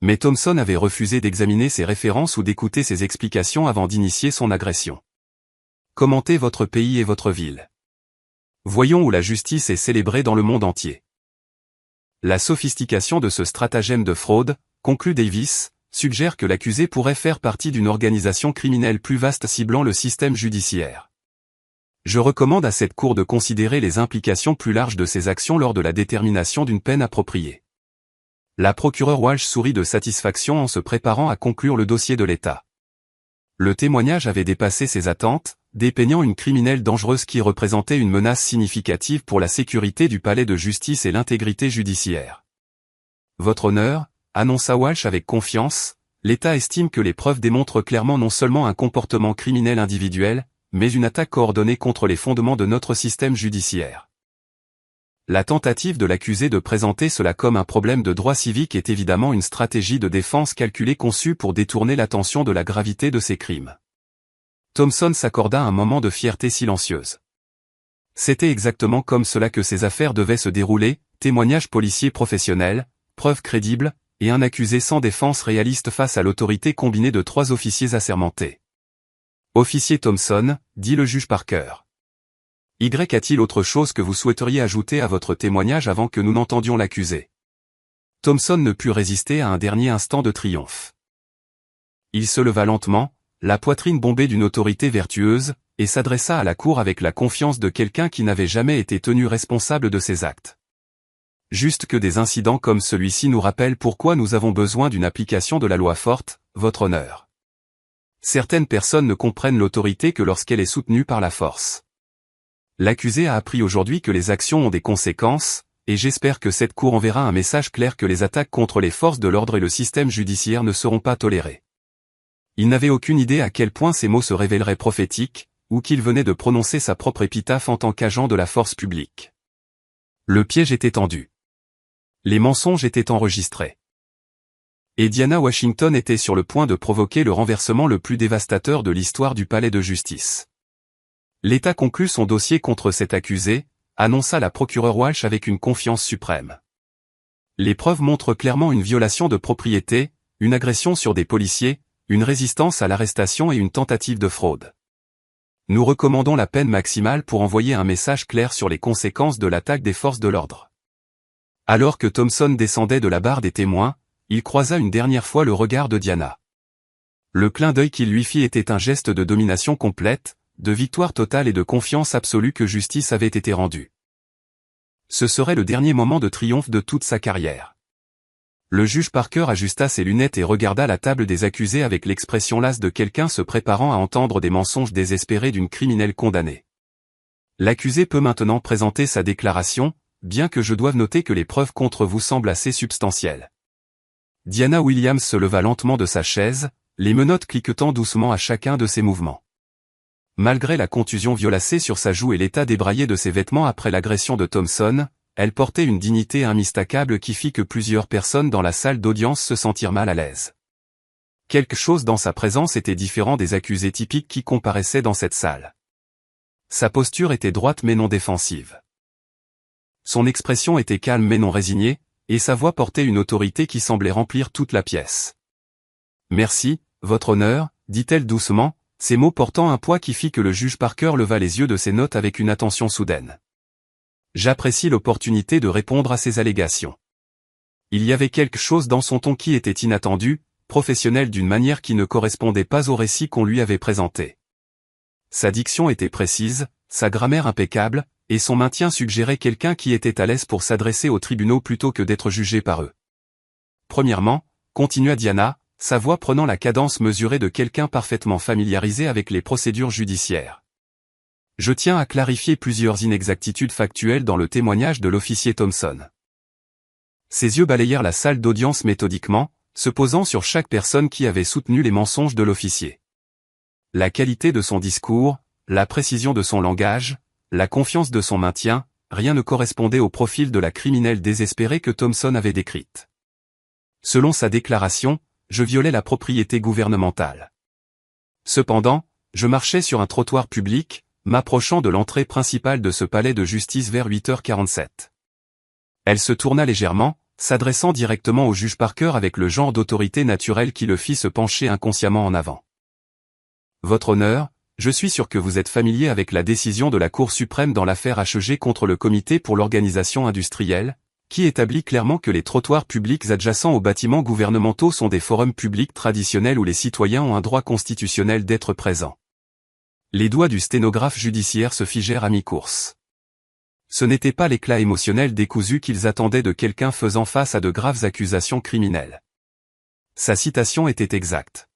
Mais Thompson avait refusé d'examiner ses références ou d'écouter ses explications avant d'initier son agression. Commentez votre pays et votre ville. Voyons où la justice est célébrée dans le monde entier. La sophistication de ce stratagème de fraude, conclut Davis, suggère que l'accusé pourrait faire partie d'une organisation criminelle plus vaste ciblant le système judiciaire. Je recommande à cette cour de considérer les implications plus larges de ces actions lors de la détermination d'une peine appropriée. La procureure Walsh sourit de satisfaction en se préparant à conclure le dossier de l'État. Le témoignage avait dépassé ses attentes, dépeignant une criminelle dangereuse qui représentait une menace significative pour la sécurité du palais de justice et l'intégrité judiciaire. Votre honneur, annonça Walsh avec confiance, l'État estime que les preuves démontrent clairement non seulement un comportement criminel individuel, mais une attaque coordonnée contre les fondements de notre système judiciaire. La tentative de l'accusé de présenter cela comme un problème de droit civique est évidemment une stratégie de défense calculée conçue pour détourner l'attention de la gravité de ces crimes. Thompson s'accorda un moment de fierté silencieuse. C'était exactement comme cela que ces affaires devaient se dérouler, témoignage policier professionnel, preuves crédibles, et un accusé sans défense réaliste face à l'autorité combinée de 3 officiers assermentés. Officier Thompson, dit le juge Parker. Y a-t-il autre chose que vous souhaiteriez ajouter à votre témoignage avant que nous n'entendions l'accusé? Thompson ne put résister à un dernier instant de triomphe. Il se leva lentement, la poitrine bombée d'une autorité vertueuse, et s'adressa à la cour avec la confiance de quelqu'un qui n'avait jamais été tenu responsable de ses actes. Juste que des incidents comme celui-ci nous rappellent pourquoi nous avons besoin d'une application de la loi forte, votre honneur. Certaines personnes ne comprennent l'autorité que lorsqu'elle est soutenue par la force. L'accusé a appris aujourd'hui que les actions ont des conséquences, et j'espère que cette cour enverra un message clair que les attaques contre les forces de l'ordre et le système judiciaire ne seront pas tolérées. Il n'avait aucune idée à quel point ces mots se révéleraient prophétiques, ou qu'il venait de prononcer sa propre épitaphe en tant qu'agent de la force publique. Le piège était tendu. Les mensonges étaient enregistrés. Et Diana Washington était sur le point de provoquer le renversement le plus dévastateur de l'histoire du palais de justice. L'État conclut son dossier contre cet accusé, annonça la procureure Walsh avec une confiance suprême. Les preuves montrent clairement une violation de propriété, une agression sur des policiers, une résistance à l'arrestation et une tentative de fraude. Nous recommandons la peine maximale pour envoyer un message clair sur les conséquences de l'attaque des forces de l'ordre. Alors que Thompson descendait de la barre des témoins, il croisa une dernière fois le regard de Diana. Le clin d'œil qu'il lui fit était un geste de domination complète, de victoire totale et de confiance absolue que justice avait été rendue. Ce serait le dernier moment de triomphe de toute sa carrière. Le juge Parker ajusta ses lunettes et regarda la table des accusés avec l'expression lasse de quelqu'un se préparant à entendre des mensonges désespérés d'une criminelle condamnée. L'accusé peut maintenant présenter sa déclaration, bien que je doive noter que les preuves contre vous semblent assez substantielles. Diana Williams se leva lentement de sa chaise, les menottes cliquetant doucement à chacun de ses mouvements. Malgré la contusion violacée sur sa joue et l'état débraillé de ses vêtements après l'agression de Thompson, elle portait une dignité immistakable qui fit que plusieurs personnes dans la salle d'audience se sentirent mal à l'aise. Quelque chose dans sa présence était différent des accusés typiques qui comparaissaient dans cette salle. Sa posture était droite mais non défensive. Son expression était calme mais non résignée, et sa voix portait une autorité qui semblait remplir toute la pièce. « Merci, votre honneur, dit-elle doucement, ces mots portant un poids qui fit que le juge Parker leva les yeux de ses notes avec une attention soudaine. J'apprécie l'opportunité de répondre à ces allégations. Il y avait quelque chose dans son ton qui était inattendu, professionnel d'une manière qui ne correspondait pas au récit qu'on lui avait présenté. Sa diction était précise, sa grammaire impeccable, et son maintien suggérait quelqu'un qui était à l'aise pour s'adresser aux tribunaux plutôt que d'être jugé par eux. Premièrement, continua Diana, sa voix prenant la cadence mesurée de quelqu'un parfaitement familiarisé avec les procédures judiciaires. Je tiens à clarifier plusieurs inexactitudes factuelles dans le témoignage de l'officier Thompson. Ses yeux balayèrent la salle d'audience méthodiquement, se posant sur chaque personne qui avait soutenu les mensonges de l'officier. La qualité de son discours, la précision de son langage, la confiance de son maintien, rien ne correspondait au profil de la criminelle désespérée que Thompson avait décrite. Selon sa déclaration, je violais la propriété gouvernementale. Cependant, je marchais sur un trottoir public, m'approchant de l'entrée principale de ce palais de justice vers 8h47. Elle se tourna légèrement, s'adressant directement au juge Parker avec le genre d'autorité naturelle qui le fit se pencher inconsciemment en avant. Votre honneur, je suis sûr que vous êtes familier avec la décision de la Cour suprême dans l'affaire HEG contre le Comité pour l'organisation industrielle, qui établit clairement que les trottoirs publics adjacents aux bâtiments gouvernementaux sont des forums publics traditionnels où les citoyens ont un droit constitutionnel d'être présents. Les doigts du sténographe judiciaire se figèrent à mi-course. Ce n'était pas l'éclat émotionnel décousu qu'ils attendaient de quelqu'un faisant face à de graves accusations criminelles. Sa citation était exacte.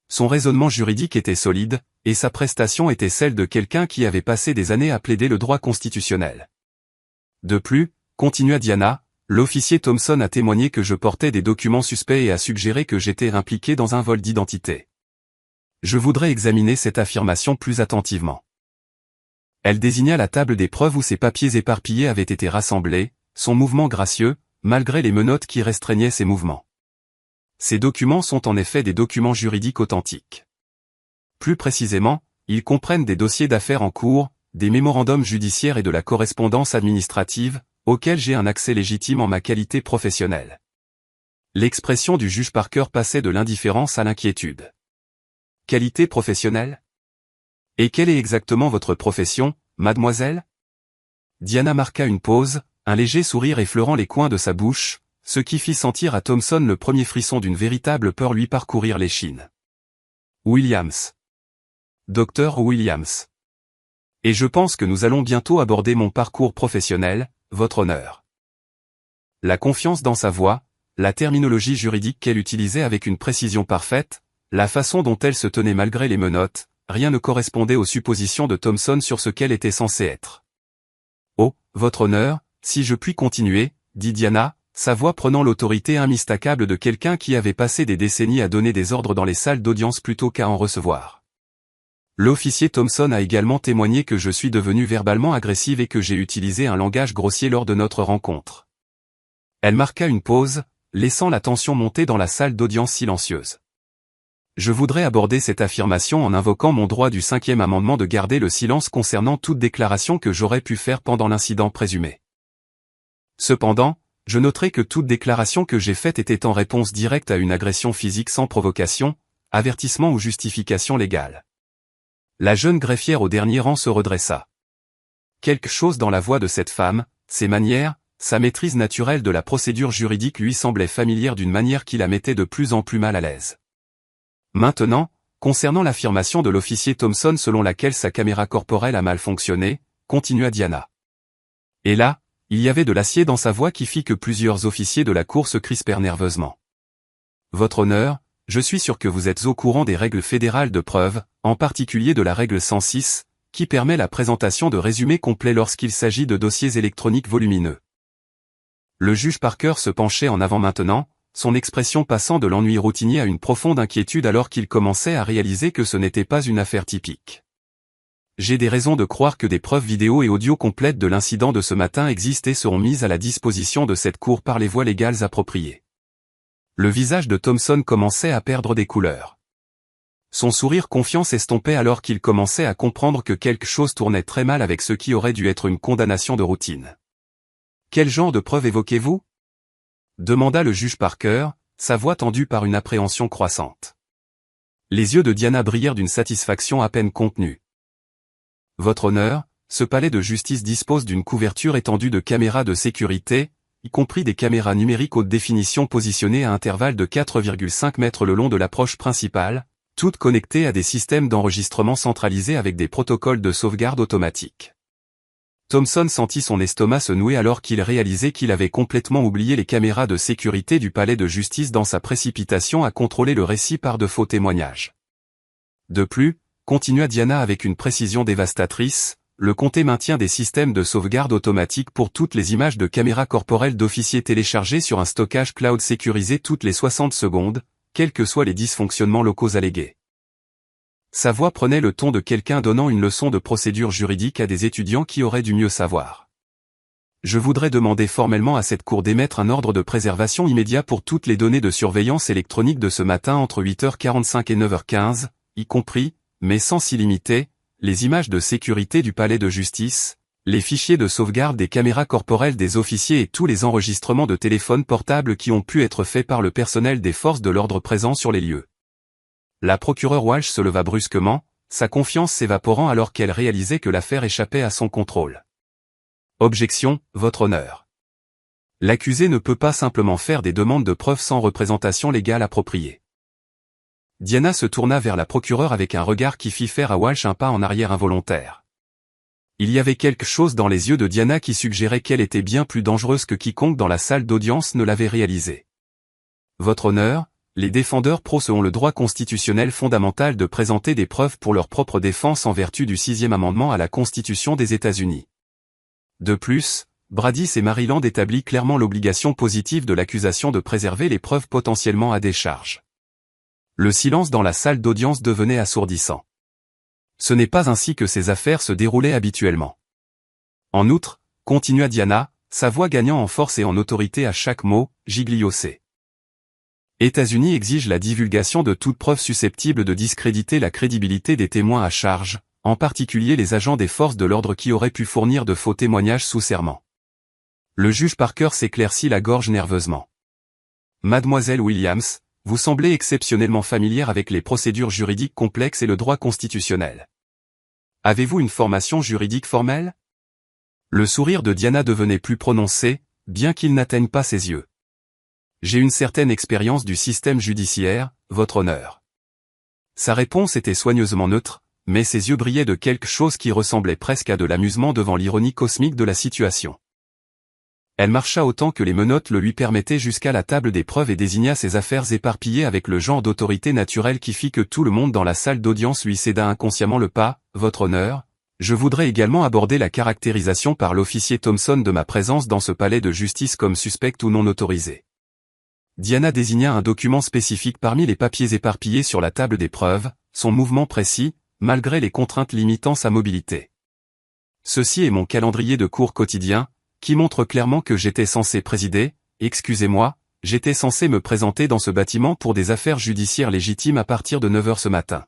Son raisonnement juridique était solide, et sa prestation était celle de quelqu'un qui avait passé des années à plaider le droit constitutionnel. De plus, continua Diana, l'officier Thompson a témoigné que je portais des documents suspects et a suggéré que j'étais impliqué dans un vol d'identité. Je voudrais examiner cette affirmation plus attentivement. Elle désigna la table des preuves où ces papiers éparpillés avaient été rassemblés, son mouvement gracieux, malgré les menottes qui restreignaient ses mouvements. Ces documents sont en effet des documents juridiques authentiques. Plus précisément, ils comprennent des dossiers d'affaires en cours, des mémorandums judiciaires et de la correspondance administrative, auxquels j'ai un accès légitime en ma qualité professionnelle. L'expression du juge Parker passait de l'indifférence à l'inquiétude. Qualité professionnelle ? Et quelle est exactement votre profession, mademoiselle ? Diana marqua une pause, un léger sourire effleurant les coins de sa bouche, Ce qui fit sentir à Thompson le premier frisson d'une véritable peur lui parcourir l'échine. Williams. Docteur Williams. Et je pense que nous allons bientôt aborder mon parcours professionnel, votre honneur. La confiance dans sa voix, la terminologie juridique qu'elle utilisait avec une précision parfaite, la façon dont elle se tenait malgré les menottes, rien ne correspondait aux suppositions de Thompson sur ce qu'elle était censée être. Oh, votre honneur, si je puis continuer, dit Diana, sa voix prenant l'autorité immistakable de quelqu'un qui avait passé des décennies à donner des ordres dans les salles d'audience plutôt qu'à en recevoir. L'officier Thompson a également témoigné que je suis devenue verbalement agressive et que j'ai utilisé un langage grossier lors de notre rencontre. Elle marqua une pause, laissant la tension monter dans la salle d'audience silencieuse. Je voudrais aborder cette affirmation en invoquant mon droit du 5e amendement de garder le silence concernant toute déclaration que j'aurais pu faire pendant l'incident présumé. Cependant, je noterai que toute déclaration que j'ai faite était en réponse directe à une agression physique sans provocation, avertissement ou justification légale. La jeune greffière au dernier rang se redressa. Quelque chose dans la voix de cette femme, ses manières, sa maîtrise naturelle de la procédure juridique lui semblait familière d'une manière qui la mettait de plus en plus mal à l'aise. Maintenant, concernant l'affirmation de l'officier Thompson selon laquelle sa caméra corporelle a mal fonctionné, continua Diana. Et là, il y avait de l'acier dans sa voix qui fit que plusieurs officiers de la cour se crispèrent nerveusement. Votre honneur, je suis sûr que vous êtes au courant des règles fédérales de preuve, en particulier de la règle 106, qui permet la présentation de résumés complets lorsqu'il s'agit de dossiers électroniques volumineux. Le juge Parker se penchait en avant maintenant, son expression passant de l'ennui routinier à une profonde inquiétude alors qu'il commençait à réaliser que ce n'était pas une affaire typique. J'ai des raisons de croire que des preuves vidéo et audio complètes de l'incident de ce matin existent et seront mises à la disposition de cette cour par les voies légales appropriées. Le visage de Thompson commençait à perdre des couleurs. Son sourire confiant s'estompait alors qu'il commençait à comprendre que quelque chose tournait très mal avec ce qui aurait dû être une condamnation de routine. « Quel genre de preuves évoquez-vous » demanda le juge Parker, sa voix tendue par une appréhension croissante. Les yeux de Diana brillèrent d'une satisfaction à peine contenue. Votre honneur, ce palais de justice dispose d'une couverture étendue de caméras de sécurité, y compris des caméras numériques haute définition positionnées à intervalles de 4,5 mètres le long de l'approche principale, toutes connectées à des systèmes d'enregistrement centralisés avec des protocoles de sauvegarde automatique. Thompson sentit son estomac se nouer alors qu'il réalisait qu'il avait complètement oublié les caméras de sécurité du palais de justice dans sa précipitation à contrôler le récit par de faux témoignages. De plus, continua Diana avec une précision dévastatrice, le comté maintient des systèmes de sauvegarde automatique pour toutes les images de caméras corporelles d'officiers téléchargées sur un stockage cloud sécurisé toutes les 60 secondes, quels que soient les dysfonctionnements locaux allégués. Sa voix prenait le ton de quelqu'un donnant une leçon de procédure juridique à des étudiants qui auraient dû mieux savoir. Je voudrais demander formellement à cette cour d'émettre un ordre de préservation immédiat pour toutes les données de surveillance électronique de ce matin entre 8h45 et 9h15, y compris, mais sans s'illimiter, les images de sécurité du palais de justice, les fichiers de sauvegarde des caméras corporelles des officiers et tous les enregistrements de téléphones portables qui ont pu être faits par le personnel des forces de l'ordre présents sur les lieux. La procureure Walsh se leva brusquement, sa confiance s'évaporant alors qu'elle réalisait que l'affaire échappait à son contrôle. Objection, votre honneur. L'accusé ne peut pas simplement faire des demandes de preuves sans représentation légale appropriée. Diana se tourna vers la procureure avec un regard qui fit faire à Walsh un pas en arrière involontaire. Il y avait quelque chose dans les yeux de Diana qui suggérait qu'elle était bien plus dangereuse que quiconque dans la salle d'audience ne l'avait réalisé. Votre honneur, les défendeurs pros ont le droit constitutionnel fondamental de présenter des preuves pour leur propre défense en vertu du 6e amendement à la Constitution des États-Unis. De plus, Bradis et Maryland établit clairement l'obligation positive de l'accusation de préserver les preuves potentiellement à décharge. Le silence dans la salle d'audience devenait assourdissant. Ce n'est pas ainsi que ces affaires se déroulaient habituellement. En outre, continua Diana, sa voix gagnant en force et en autorité à chaque mot, gigliocé. États-Unis exige la divulgation de toute preuve susceptible de discréditer la crédibilité des témoins à charge, en particulier les agents des forces de l'ordre qui auraient pu fournir de faux témoignages sous serment. Le juge Parker s'éclaircit la gorge nerveusement. Mademoiselle Williams, vous semblez exceptionnellement familière avec les procédures juridiques complexes et le droit constitutionnel. Avez-vous une formation juridique formelle ? Le sourire de Diana devenait plus prononcé, bien qu'il n'atteigne pas ses yeux. J'ai une certaine expérience du système judiciaire, votre honneur. Sa réponse était soigneusement neutre, mais ses yeux brillaient de quelque chose qui ressemblait presque à de l'amusement devant l'ironie cosmique de la situation. Elle marcha autant que les menottes le lui permettaient jusqu'à la table des preuves et désigna ses affaires éparpillées avec le genre d'autorité naturelle qui fit que tout le monde dans la salle d'audience lui céda inconsciemment le pas. Votre honneur, je voudrais également aborder la caractérisation par l'officier Thompson de ma présence dans ce palais de justice comme suspecte ou non autorisée. Diana désigna un document spécifique parmi les papiers éparpillés sur la table des preuves, son mouvement précis, malgré les contraintes limitant sa mobilité. Ceci est mon calendrier de cours quotidien, qui montre clairement que j'étais censé présider, excusez-moi, j'étais censé me présenter dans ce bâtiment pour des affaires judiciaires légitimes à partir de 9 h ce matin.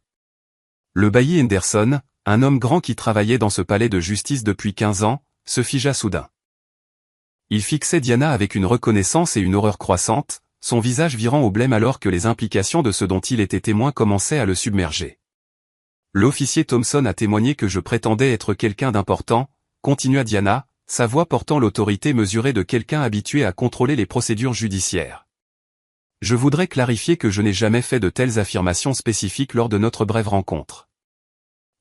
Le bailli Henderson, un homme grand qui travaillait dans ce palais de justice depuis 15 ans, se figea soudain. Il fixait Diana avec une reconnaissance et une horreur croissante, son visage virant au blême alors que les implications de ce dont il était témoin commençaient à le submerger. L'officier Thompson a témoigné que je prétendais être quelqu'un d'important, continua Diana, sa voix portant l'autorité mesurée de quelqu'un habitué à contrôler les procédures judiciaires. Je voudrais clarifier que je n'ai jamais fait de telles affirmations spécifiques lors de notre brève rencontre.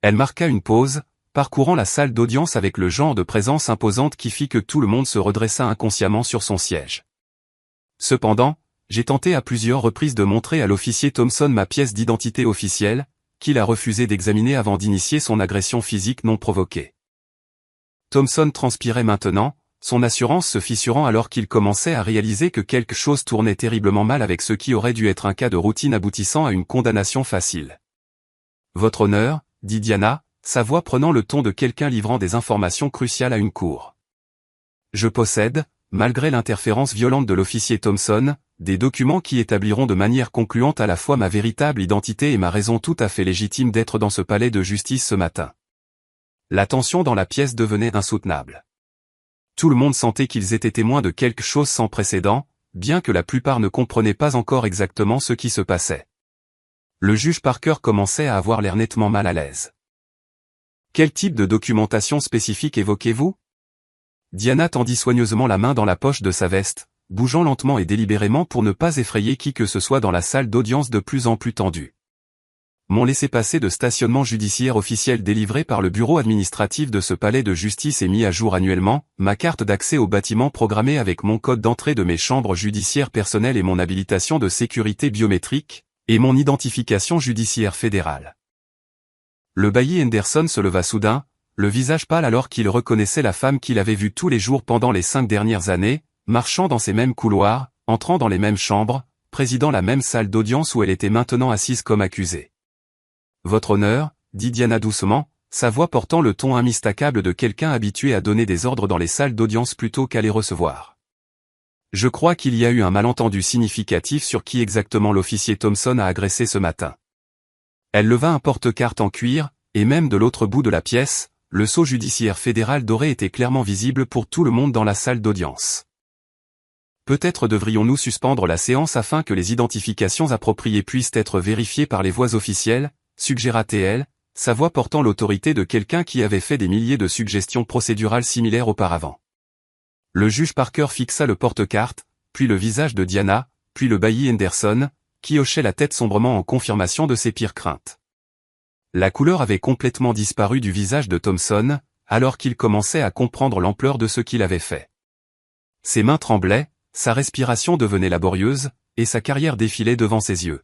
Elle marqua une pause, parcourant la salle d'audience avec le genre de présence imposante qui fit que tout le monde se redressa inconsciemment sur son siège. Cependant, j'ai tenté à plusieurs reprises de montrer à l'officier Thompson ma pièce d'identité officielle, qu'il a refusé d'examiner avant d'initier son agression physique non provoquée. Thompson transpirait maintenant, son assurance se fissurant alors qu'il commençait à réaliser que quelque chose tournait terriblement mal avec ce qui aurait dû être un cas de routine aboutissant à une condamnation facile. « Votre honneur », dit Diana, sa voix prenant le ton de quelqu'un livrant des informations cruciales à une cour. « Je possède, malgré l'interférence violente de l'officier Thompson, des documents qui établiront de manière concluante à la fois ma véritable identité et ma raison tout à fait légitime d'être dans ce palais de justice ce matin. » La tension dans la pièce devenait insoutenable. Tout le monde sentait qu'ils étaient témoins de quelque chose sans précédent, bien que la plupart ne comprenaient pas encore exactement ce qui se passait. Le juge Parker commençait à avoir l'air nettement mal à l'aise. « Quel type de documentation spécifique évoquez-vous » Diana tendit soigneusement la main dans la poche de sa veste, bougeant lentement et délibérément pour ne pas effrayer qui que ce soit dans la salle d'audience de plus en plus tendue. Mon laissez-passer de stationnement judiciaire officiel délivré par le bureau administratif de ce palais de justice est mis à jour annuellement, ma carte d'accès au bâtiment programmée avec mon code d'entrée de mes chambres judiciaires personnelles et mon habilitation de sécurité biométrique, et mon identification judiciaire fédérale. Le bailli Henderson se leva soudain, le visage pâle alors qu'il reconnaissait la femme qu'il avait vue tous les jours pendant les 5 dernières années, marchant dans ces mêmes couloirs, entrant dans les mêmes chambres, présidant la même salle d'audience où elle était maintenant assise comme accusée. « Votre honneur », dit Diana doucement, sa voix portant le ton immistakable de quelqu'un habitué à donner des ordres dans les salles d'audience plutôt qu'à les recevoir. Je crois qu'il y a eu un malentendu significatif sur qui exactement l'officier Thompson a agressé ce matin. Elle leva un porte-carte en cuir, et même de l'autre bout de la pièce, le sceau judiciaire fédéral doré était clairement visible pour tout le monde dans la salle d'audience. Peut-être devrions-nous suspendre la séance afin que les identifications appropriées puissent être vérifiées par les voix officielles, suggéra-t-elle, sa voix portant l'autorité de quelqu'un qui avait fait des milliers de suggestions procédurales similaires auparavant. Le juge Parker fixa le porte-carte, puis le visage de Diana, puis le bailli Henderson, qui hochait la tête sombrement en confirmation de ses pires craintes. La couleur avait complètement disparu du visage de Thompson, alors qu'il commençait à comprendre l'ampleur de ce qu'il avait fait. Ses mains tremblaient, sa respiration devenait laborieuse, et sa carrière défilait devant ses yeux.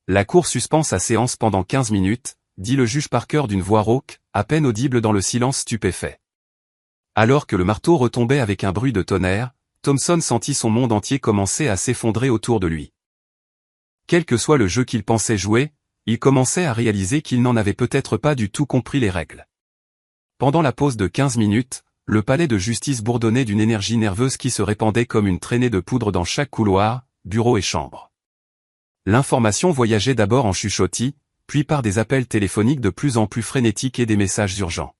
La cour suspend sa séance pendant 15 minutes, dit le juge Parker d'une voix rauque, à peine audible dans le silence stupéfait. Alors que le marteau retombait avec un bruit de tonnerre, Thompson sentit son monde entier commencer à s'effondrer autour de lui. Quel que soit le jeu qu'il pensait jouer, il commençait à réaliser qu'il n'en avait peut-être pas du tout compris les règles. Pendant la pause de 15 minutes, le palais de justice bourdonnait d'une énergie nerveuse qui se répandait comme une traînée de poudre dans chaque couloir, bureau et chambre. L'information voyageait d'abord en chuchotis, puis par des appels téléphoniques de plus en plus frénétiques et des messages urgents.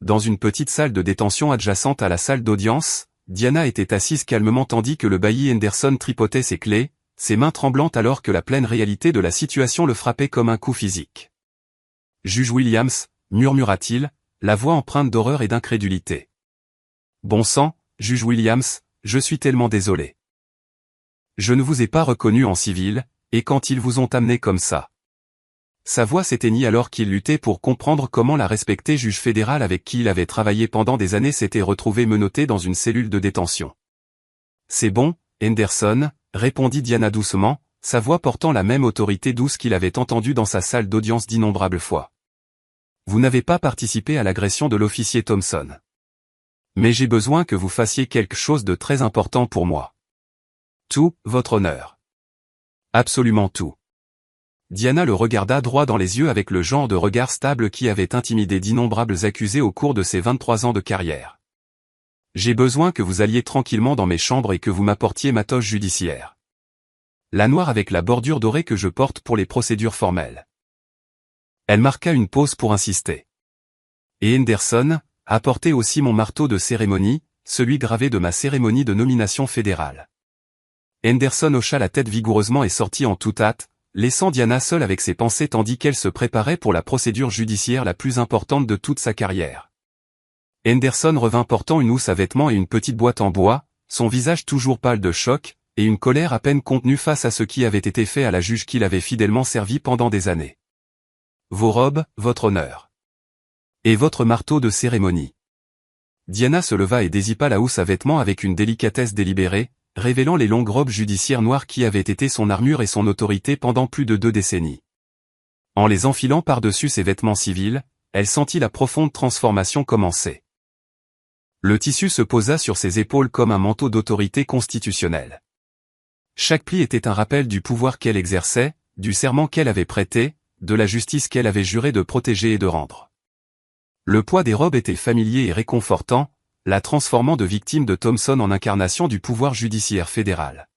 Dans une petite salle de détention adjacente à la salle d'audience, Diana était assise calmement tandis que le bailli Henderson tripotait ses clés, ses mains tremblantes alors que la pleine réalité de la situation le frappait comme un coup physique. « Juge Williams », murmura-t-il, la voix empreinte d'horreur et d'incrédulité. « Bon sang, juge Williams, je suis tellement désolé. Je ne vous ai pas reconnu en civil, et quand ils vous ont amené comme ça. Sa voix s'éteignit alors qu'il luttait pour comprendre comment la respectée juge fédérale avec qui il avait travaillé pendant des années s'était retrouvée menottée dans une cellule de détention. C'est bon, Henderson, répondit Diana doucement, sa voix portant la même autorité douce qu'il avait entendue dans sa salle d'audience d'innombrables fois. Vous n'avez pas participé à l'agression de l'officier Thompson. Mais j'ai besoin que vous fassiez quelque chose de très important pour moi. Tout, votre honneur. Absolument tout. Diana le regarda droit dans les yeux avec le genre de regard stable qui avait intimidé d'innombrables accusés au cours de ses 23 ans de carrière. J'ai besoin que vous alliez tranquillement dans mes chambres et que vous m'apportiez ma toge judiciaire. La noire avec la bordure dorée que je porte pour les procédures formelles. Elle marqua une pause pour insister. Et Henderson, apportez aussi mon marteau de cérémonie, celui gravé de ma cérémonie de nomination fédérale. Henderson hocha la tête vigoureusement et sortit en toute hâte, laissant Diana seule avec ses pensées tandis qu'elle se préparait pour la procédure judiciaire la plus importante de toute sa carrière. Henderson revint portant une housse à vêtements et une petite boîte en bois, son visage toujours pâle de choc, et une colère à peine contenue face à ce qui avait été fait à la juge qu'il avait fidèlement servi pendant des années. Vos robes, votre honneur. Et votre marteau de cérémonie. Diana se leva et dézippa la housse à vêtements avec une délicatesse délibérée, révélant les longues robes judiciaires noires qui avaient été son armure et son autorité pendant plus de 2 décennies. En les enfilant par-dessus ses vêtements civils, elle sentit la profonde transformation commencer. Le tissu se posa sur ses épaules comme un manteau d'autorité constitutionnelle. Chaque pli était un rappel du pouvoir qu'elle exerçait, du serment qu'elle avait prêté, de la justice qu'elle avait juré de protéger et de rendre. Le poids des robes était familier et réconfortant, la transformant de victime de Thompson en incarnation du pouvoir judiciaire fédéral.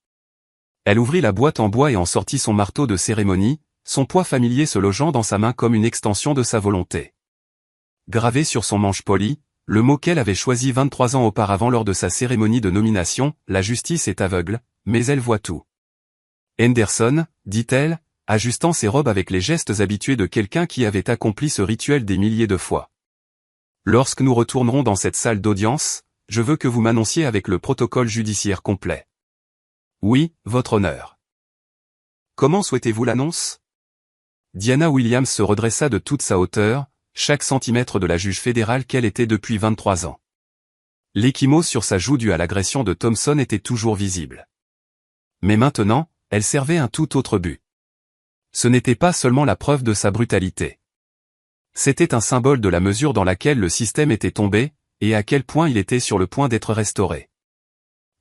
Elle ouvrit la boîte en bois et en sortit son marteau de cérémonie, son poids familier se logeant dans sa main comme une extension de sa volonté. Gravé sur son manche poli, le mot qu'elle avait choisi 23 ans auparavant lors de sa cérémonie de nomination, la justice est aveugle, mais elle voit tout. Henderson, dit-elle, ajustant ses robes avec les gestes habitués de quelqu'un qui avait accompli ce rituel des milliers de fois. Lorsque nous retournerons dans cette salle d'audience, je veux que vous m'annonciez avec le protocole judiciaire complet. Oui, votre honneur. Comment souhaitez-vous l'annonce? Diana Williams se redressa de toute sa hauteur, chaque centimètre de la juge fédérale qu'elle était depuis 23 ans. L'échymose sur sa joue due à l'agression de Thompson était toujours visible. Mais maintenant, elle servait un tout autre but. Ce n'était pas seulement la preuve de sa brutalité. C'était un symbole de la mesure dans laquelle le système était tombé, et à quel point il était sur le point d'être restauré.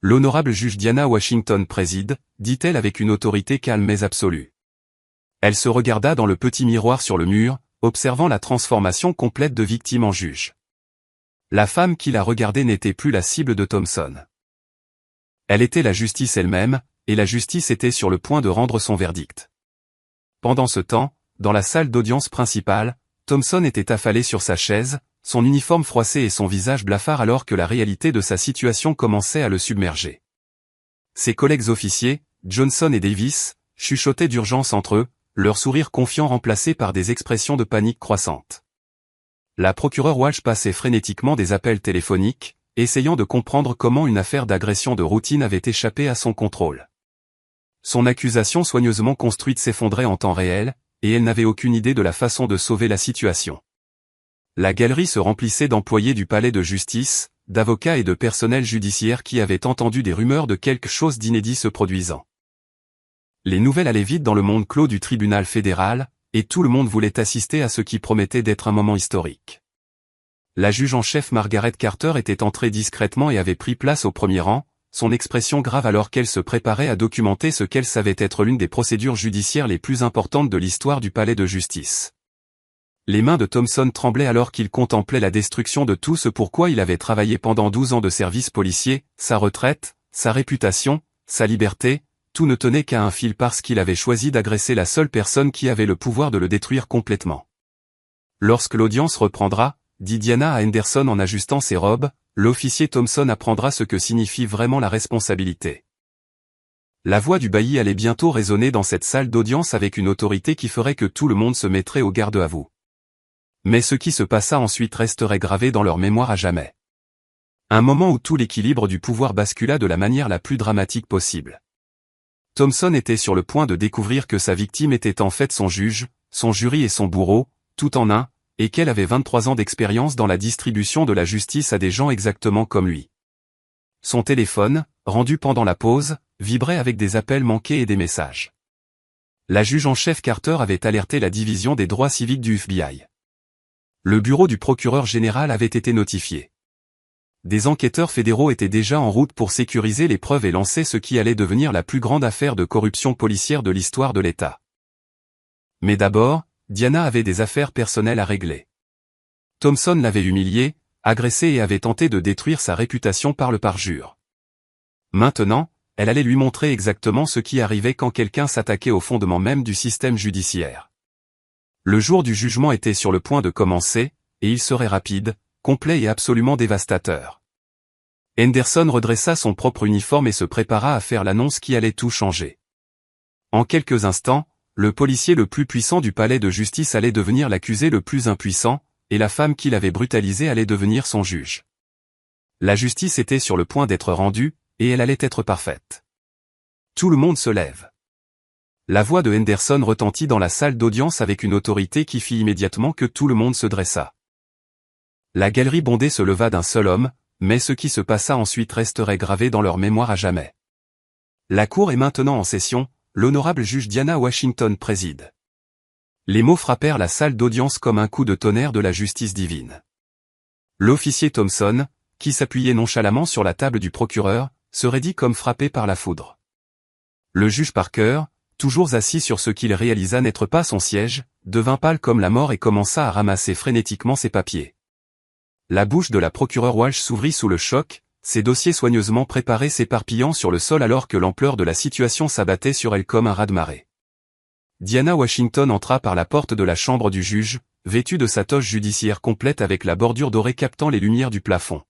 L'honorable juge Diana Washington préside, dit-elle avec une autorité calme mais absolue. Elle se regarda dans le petit miroir sur le mur, observant la transformation complète de victime en juge. La femme qui la regardait n'était plus la cible de Thompson. Elle était la justice elle-même, et la justice était sur le point de rendre son verdict. Pendant ce temps, dans la salle d'audience principale, Thompson était affalé sur sa chaise, son uniforme froissé et son visage blafard alors que la réalité de sa situation commençait à le submerger. Ses collègues officiers, Johnson et Davis, chuchotaient d'urgence entre eux, leur sourire confiant remplacé par des expressions de panique croissante. La procureure Walsh passait frénétiquement des appels téléphoniques, essayant de comprendre comment une affaire d'agression de routine avait échappé à son contrôle. Son accusation soigneusement construite s'effondrait en temps réel, et elle n'avait aucune idée de la façon de sauver la situation. La galerie se remplissait d'employés du palais de justice, d'avocats et de personnel judiciaire qui avaient entendu des rumeurs de quelque chose d'inédit se produisant. Les nouvelles allaient vite dans le monde clos du tribunal fédéral, et tout le monde voulait assister à ce qui promettait d'être un moment historique. La juge en chef Margaret Carter était entrée discrètement et avait pris place au premier rang, son expression grave alors qu'elle se préparait à documenter ce qu'elle savait être l'une des procédures judiciaires les plus importantes de l'histoire du palais de justice. Les mains de Thompson tremblaient alors qu'il contemplait la destruction de tout ce pour quoi il avait travaillé pendant 12 ans de service policier, sa retraite, sa réputation, sa liberté, tout ne tenait qu'à un fil parce qu'il avait choisi d'agresser la seule personne qui avait le pouvoir de le détruire complètement. Lorsque l'audience reprendra, dit Diana à Henderson en ajustant ses robes, l'officier Thompson apprendra ce que signifie vraiment la responsabilité. La voix du bailli allait bientôt résonner dans cette salle d'audience avec une autorité qui ferait que tout le monde se mettrait au garde à vous. Mais ce qui se passa ensuite resterait gravé dans leur mémoire à jamais. Un moment où tout l'équilibre du pouvoir bascula de la manière la plus dramatique possible. Thompson était sur le point de découvrir que sa victime était en fait son juge, son jury et son bourreau, tout en un, et qu'elle avait 23 ans d'expérience dans la distribution de la justice à des gens exactement comme lui. Son téléphone, rendu pendant la pause, vibrait avec des appels manqués et des messages. La juge en chef Carter avait alerté la division des droits civiques du FBI. Le bureau du procureur général avait été notifié. Des enquêteurs fédéraux étaient déjà en route pour sécuriser les preuves et lancer ce qui allait devenir la plus grande affaire de corruption policière de l'histoire de l'État. Mais d'abord, Diana avait des affaires personnelles à régler. Thompson l'avait humiliée, agressée et avait tenté de détruire sa réputation par le parjure. Maintenant, elle allait lui montrer exactement ce qui arrivait quand quelqu'un s'attaquait au fondement même du système judiciaire. Le jour du jugement était sur le point de commencer, et il serait rapide, complet et absolument dévastateur. Henderson redressa son propre uniforme et se prépara à faire l'annonce qui allait tout changer. En quelques instants, le policier le plus puissant du palais de justice allait devenir l'accusé le plus impuissant, et la femme qui l'avait brutalisé allait devenir son juge. La justice était sur le point d'être rendue, et elle allait être parfaite. Tout le monde se lève. La voix de Henderson retentit dans la salle d'audience avec une autorité qui fit immédiatement que tout le monde se dressa. La galerie bondée se leva d'un seul homme, mais ce qui se passa ensuite resterait gravé dans leur mémoire à jamais. La cour est maintenant en session, l'honorable juge Diana Washington préside. Les mots frappèrent la salle d'audience comme un coup de tonnerre de la justice divine. L'officier Thompson, qui s'appuyait nonchalamment sur la table du procureur, se raidit comme frappé par la foudre. Le juge Parker, toujours assis sur ce qu'il réalisa n'être pas son siège, devint pâle comme la mort et commença à ramasser frénétiquement ses papiers. La bouche de la procureure Walsh s'ouvrit sous le choc, ses dossiers soigneusement préparés s'éparpillant sur le sol alors que l'ampleur de la situation s'abattait sur elle comme un raz-de-marée. Diana Washington entra par la porte de la chambre du juge, vêtue de sa toge judiciaire complète avec la bordure dorée captant les lumières du plafond.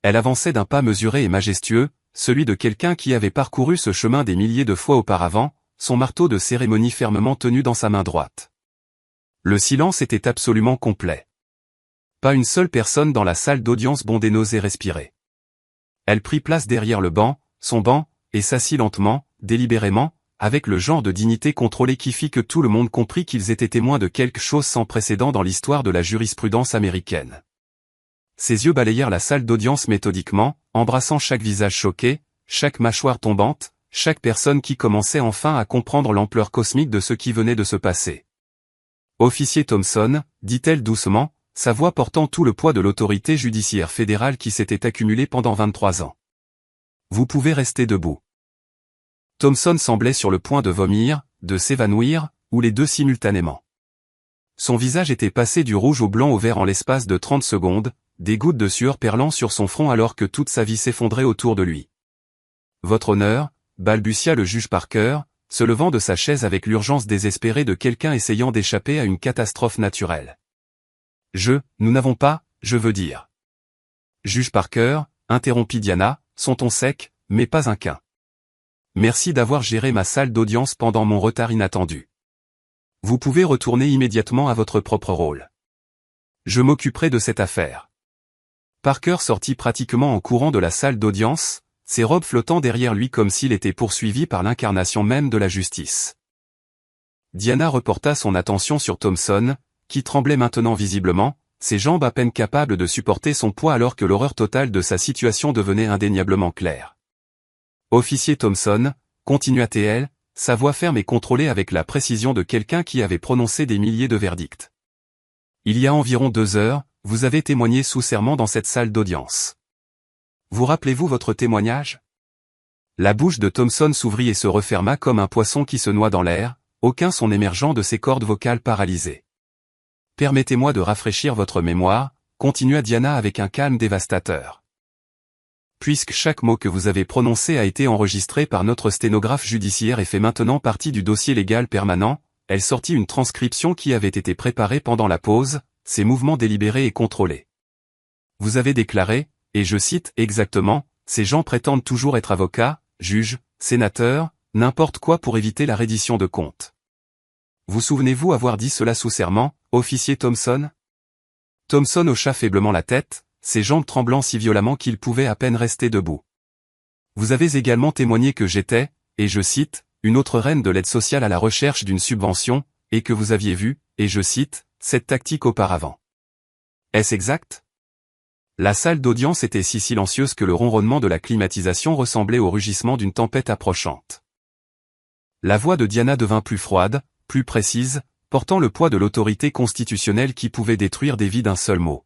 Elle avançait d'un pas mesuré et majestueux, celui de quelqu'un qui avait parcouru ce chemin des milliers de fois auparavant, son marteau de cérémonie fermement tenu dans sa main droite. Le silence était absolument complet. Pas une seule personne dans la salle d'audience bondée n'osait respirer. Elle prit place derrière le banc, son banc, et s'assit lentement, délibérément, avec le genre de dignité contrôlée qui fit que tout le monde comprit qu'ils étaient témoins de quelque chose sans précédent dans l'histoire de la jurisprudence américaine. Ses yeux balayèrent la salle d'audience méthodiquement, embrassant chaque visage choqué, chaque mâchoire tombante, chaque personne qui commençait enfin à comprendre l'ampleur cosmique de ce qui venait de se passer. « Officier Thompson », dit-elle doucement, sa voix portant tout le poids de l'autorité judiciaire fédérale qui s'était accumulée pendant 23 ans. « Vous pouvez rester debout. » Thompson semblait sur le point de vomir, de s'évanouir, ou les deux simultanément. Son visage était passé du rouge au blanc au vert en l'espace de 30 secondes, des gouttes de sueur perlant sur son front alors que toute sa vie s'effondrait autour de lui. « Votre honneur », balbutia le juge Parker, se levant de sa chaise avec l'urgence désespérée de quelqu'un essayant d'échapper à une catastrophe naturelle. Nous n'avons pas, je veux dire. Juge Parker, interrompit Diana, son ton sec, mais pas un quin. Merci d'avoir géré ma salle d'audience pendant mon retard inattendu. Vous pouvez retourner immédiatement à votre propre rôle. Je m'occuperai de cette affaire. Parker sortit pratiquement en courant de la salle d'audience, ses robes flottant derrière lui comme s'il était poursuivi par l'incarnation même de la justice. Diana reporta son attention sur Thompson, qui tremblait maintenant visiblement, ses jambes à peine capables de supporter son poids alors que l'horreur totale de sa situation devenait indéniablement claire. « Officier Thompson », continua-t-elle, sa voix ferme et contrôlée avec la précision de quelqu'un qui avait prononcé des milliers de verdicts. « Il y a environ 2 heures, vous avez témoigné sous serment dans cette salle d'audience. Vous rappelez-vous votre témoignage ? » La bouche de Thompson s'ouvrit et se referma comme un poisson qui se noie dans l'air, aucun son émergeant de ses cordes vocales paralysées. « Permettez-moi de rafraîchir votre mémoire, » continua Diana avec un calme dévastateur. « Puisque chaque mot que vous avez prononcé a été enregistré par notre sténographe judiciaire et fait maintenant partie du dossier légal permanent, elle sortit une transcription qui avait été préparée pendant la pause, ses mouvements délibérés et contrôlés. Vous avez déclaré, et je cite exactement, « Ces gens prétendent toujours être avocats, juges, sénateurs, n'importe quoi pour éviter la reddition de comptes. » Vous souvenez-vous avoir dit cela sous serment, officier Thompson ? Thompson hocha faiblement la tête, ses jambes tremblant si violemment qu'il pouvait à peine rester debout. Vous avez également témoigné que j'étais, et je cite, une autre reine de l'aide sociale à la recherche d'une subvention, et que vous aviez vu, et je cite, cette tactique auparavant. Est-ce exact? La salle d'audience était si silencieuse que le ronronnement de la climatisation ressemblait au rugissement d'une tempête approchante. La voix de Diana devint plus froide, plus précise, portant le poids de l'autorité constitutionnelle qui pouvait détruire des vies d'un seul mot.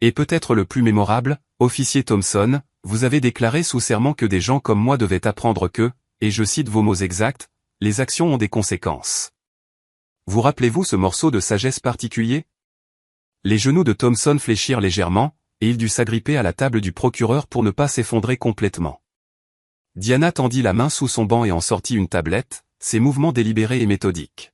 Et peut-être le plus mémorable, officier Thompson, vous avez déclaré sous serment que des gens comme moi devaient apprendre que, et je cite vos mots exacts, les actions ont des conséquences. Vous rappelez-vous ce morceau de sagesse particulier? Les genoux de Thompson fléchirent légèrement, et il dut s'agripper à la table du procureur pour ne pas s'effondrer complètement. Diana tendit la main sous son banc et en sortit une tablette, ses mouvements délibérés et méthodiques.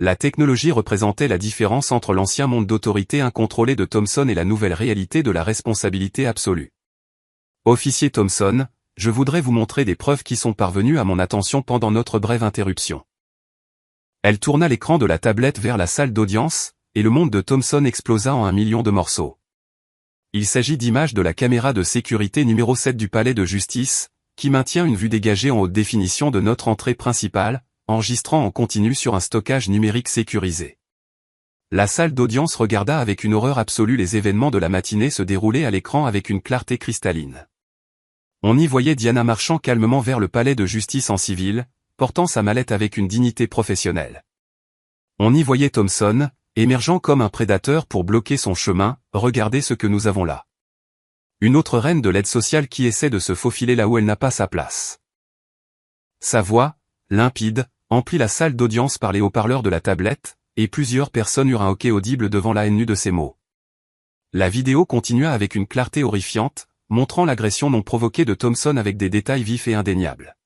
La technologie représentait la différence entre l'ancien monde d'autorité incontrôlée de Thompson et la nouvelle réalité de la responsabilité absolue. Officier Thompson, je voudrais vous montrer des preuves qui sont parvenues à mon attention pendant notre brève interruption. Elle tourna l'écran de la tablette vers la salle d'audience, et le monde de Thompson explosa en 1 million de morceaux. Il s'agit d'images de la caméra de sécurité numéro 7 du palais de justice, qui maintient une vue dégagée en haute définition de notre entrée principale, enregistrant en continu sur un stockage numérique sécurisé. La salle d'audience regarda avec une horreur absolue les événements de la matinée se dérouler à l'écran avec une clarté cristalline. On y voyait Diana marchant calmement vers le palais de justice en civil, portant sa mallette avec une dignité professionnelle. On y voyait Thompson, émergeant comme un prédateur pour bloquer son chemin, regardez ce que nous avons là. Une autre reine de l'aide sociale qui essaie de se faufiler là où elle n'a pas sa place. Sa voix, limpide, emplit la salle d'audience par les haut-parleurs de la tablette, et plusieurs personnes eurent un hoquet audible devant la haine nue de ces mots. La vidéo continua avec une clarté horrifiante, montrant l'agression non provoquée de Thompson avec des détails vifs et indéniables.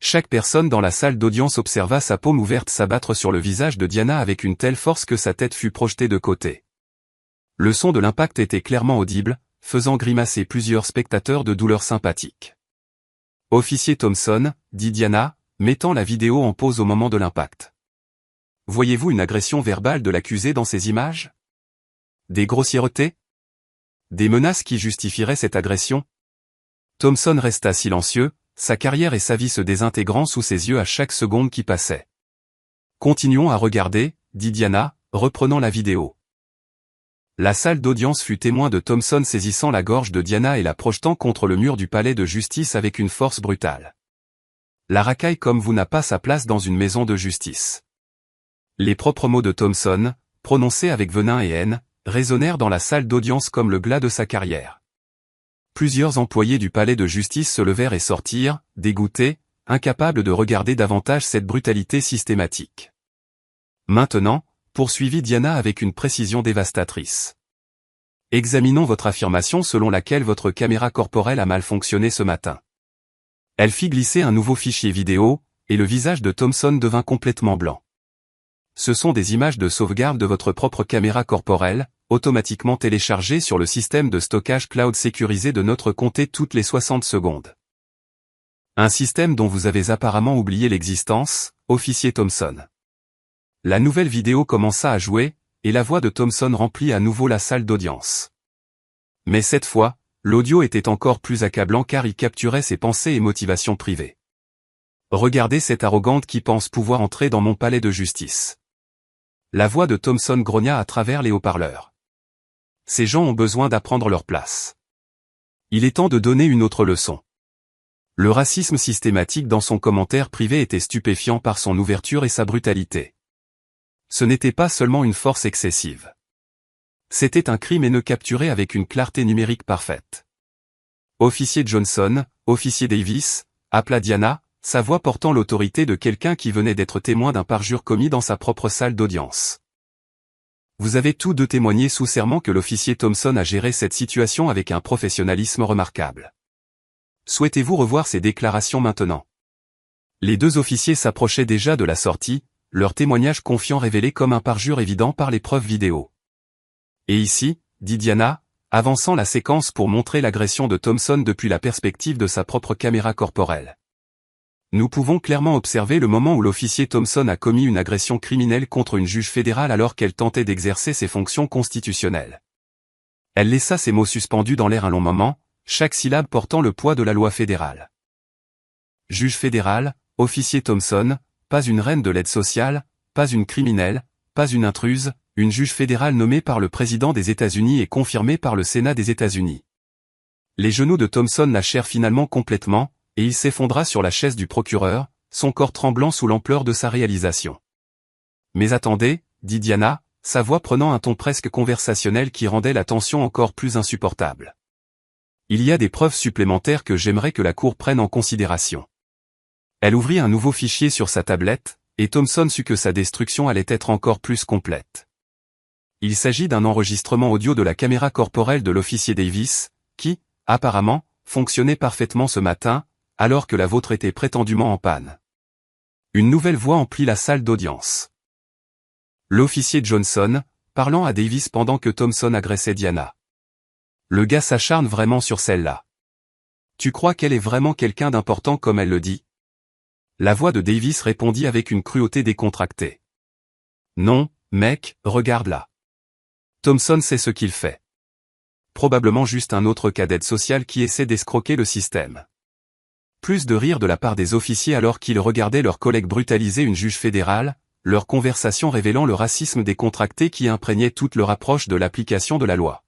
Chaque personne dans la salle d'audience observa sa paume ouverte s'abattre sur le visage de Diana avec une telle force que sa tête fut projetée de côté. Le son de l'impact était clairement audible, faisant grimacer plusieurs spectateurs de douleur sympathique. Officier Thompson, dit Diana, mettant la vidéo en pause au moment de l'impact. Voyez-vous une agression verbale de l'accusé dans ces images? Des grossièretés? Des menaces qui justifieraient cette agression? Thompson resta silencieux, sa carrière et sa vie se désintégrant sous ses yeux à chaque seconde qui passait. Continuons à regarder, dit Diana, reprenant la vidéo. La salle d'audience fut témoin de Thompson saisissant la gorge de Diana et la projetant contre le mur du palais de justice avec une force brutale. La racaille comme vous n'a pas sa place dans une maison de justice. Les propres mots de Thompson, prononcés avec venin et haine, résonnèrent dans la salle d'audience comme le glas de sa carrière. Plusieurs employés du palais de justice se levèrent et sortirent, dégoûtés, incapables de regarder davantage cette brutalité systématique. Maintenant, poursuivit Diana avec une précision dévastatrice. Examinons votre affirmation selon laquelle votre caméra corporelle a mal fonctionné ce matin. Elle fit glisser un nouveau fichier vidéo, et le visage de Thompson devint complètement blanc. Ce sont des images de sauvegarde de votre propre caméra corporelle, automatiquement téléchargées sur le système de stockage cloud sécurisé de notre comté toutes les 60 secondes. Un système dont vous avez apparemment oublié l'existence, officier Thompson. La nouvelle vidéo commença à jouer, et la voix de Thompson remplit à nouveau la salle d'audience. Mais cette fois, l'audio était encore plus accablant car il capturait ses pensées et motivations privées. Regardez cette arrogante qui pense pouvoir entrer dans mon palais de justice. La voix de Thompson grogna à travers les haut-parleurs. Ces gens ont besoin d'apprendre leur place. Il est temps de donner une autre leçon. Le racisme systématique dans son commentaire privé était stupéfiant par son ouverture et sa brutalité. Ce n'était pas seulement une force excessive. C'était un crime haineux capturé avec une clarté numérique parfaite. Officier Johnson, officier Davis, appela Diana, sa voix portant l'autorité de quelqu'un qui venait d'être témoin d'un parjure commis dans sa propre salle d'audience. Vous avez tous deux témoigné sous serment que l'officier Thompson a géré cette situation avec un professionnalisme remarquable. Souhaitez-vous revoir ces déclarations maintenant? Les deux officiers s'approchaient déjà de la sortie, leur témoignage confiant révélé comme un parjure évident par les preuves vidéo. Et ici, dit Diana, avançant la séquence pour montrer l'agression de Thompson depuis la perspective de sa propre caméra corporelle. Nous pouvons clairement observer le moment où l'officier Thompson a commis une agression criminelle contre une juge fédérale alors qu'elle tentait d'exercer ses fonctions constitutionnelles. Elle laissa ses mots suspendus dans l'air un long moment, chaque syllabe portant le poids de la loi fédérale. juge fédéral, officier Thompson, pas une reine de l'aide sociale, pas une criminelle, pas une intruse, une juge fédérale nommée par le président des États-Unis et confirmée par le Sénat des États-Unis. Les genoux de Thompson lâchèrent finalement complètement, et il s'effondra sur la chaise du procureur, son corps tremblant sous l'ampleur de sa réalisation. « Mais attendez, » dit Diana, sa voix prenant un ton presque conversationnel qui rendait la tension encore plus insupportable. « Il y a des preuves supplémentaires que j'aimerais que la Cour prenne en considération. » Elle ouvrit un nouveau fichier sur sa tablette, et Thompson sut que sa destruction allait être encore plus complète. Il s'agit d'un enregistrement audio de la caméra corporelle de l'officier Davis, qui, apparemment, fonctionnait parfaitement ce matin, alors que la vôtre était prétendument en panne. Une nouvelle voix emplit la salle d'audience. L'officier Johnson, parlant à Davis pendant que Thompson agressait Diana. Le gars s'acharne vraiment sur celle-là. Tu crois qu'elle est vraiment quelqu'un d'important comme elle le dit? La voix de Davis répondit avec une cruauté décontractée. Non, mec, regarde-la. Thompson sait ce qu'il fait. Probablement juste un autre cas d'aide sociale qui essaie d'escroquer le système. Plus de rire de la part des officiers alors qu'ils regardaient leurs collègues brutaliser une juge fédérale, leur conversation révélant le racisme décontracté qui imprégnait toute leur approche de l'application de la loi.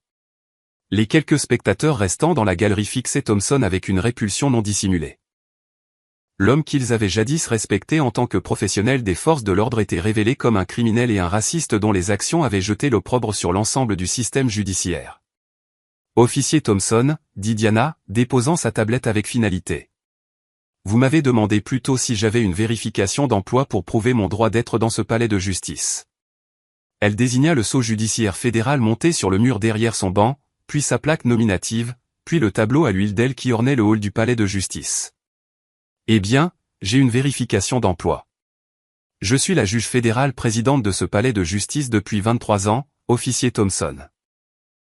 Les quelques spectateurs restant dans la galerie fixaient Thompson avec une répulsion non dissimulée. L'homme qu'ils avaient jadis respecté en tant que professionnel des forces de l'ordre était révélé comme un criminel et un raciste dont les actions avaient jeté l'opprobre sur l'ensemble du système judiciaire. Officier Thompson, dit Diana, déposant sa tablette avec finalité. Vous m'avez demandé plus tôt si j'avais une vérification d'emploi pour prouver mon droit d'être dans ce palais de justice. Elle désigna le sceau judiciaire fédéral monté sur le mur derrière son banc, puis sa plaque nominative, puis le tableau à l'huile d'aile qui ornait le hall du palais de justice. Eh bien, j'ai une vérification d'emploi. Je suis la juge fédérale présidente de ce palais de justice depuis 23 ans, officier Thompson.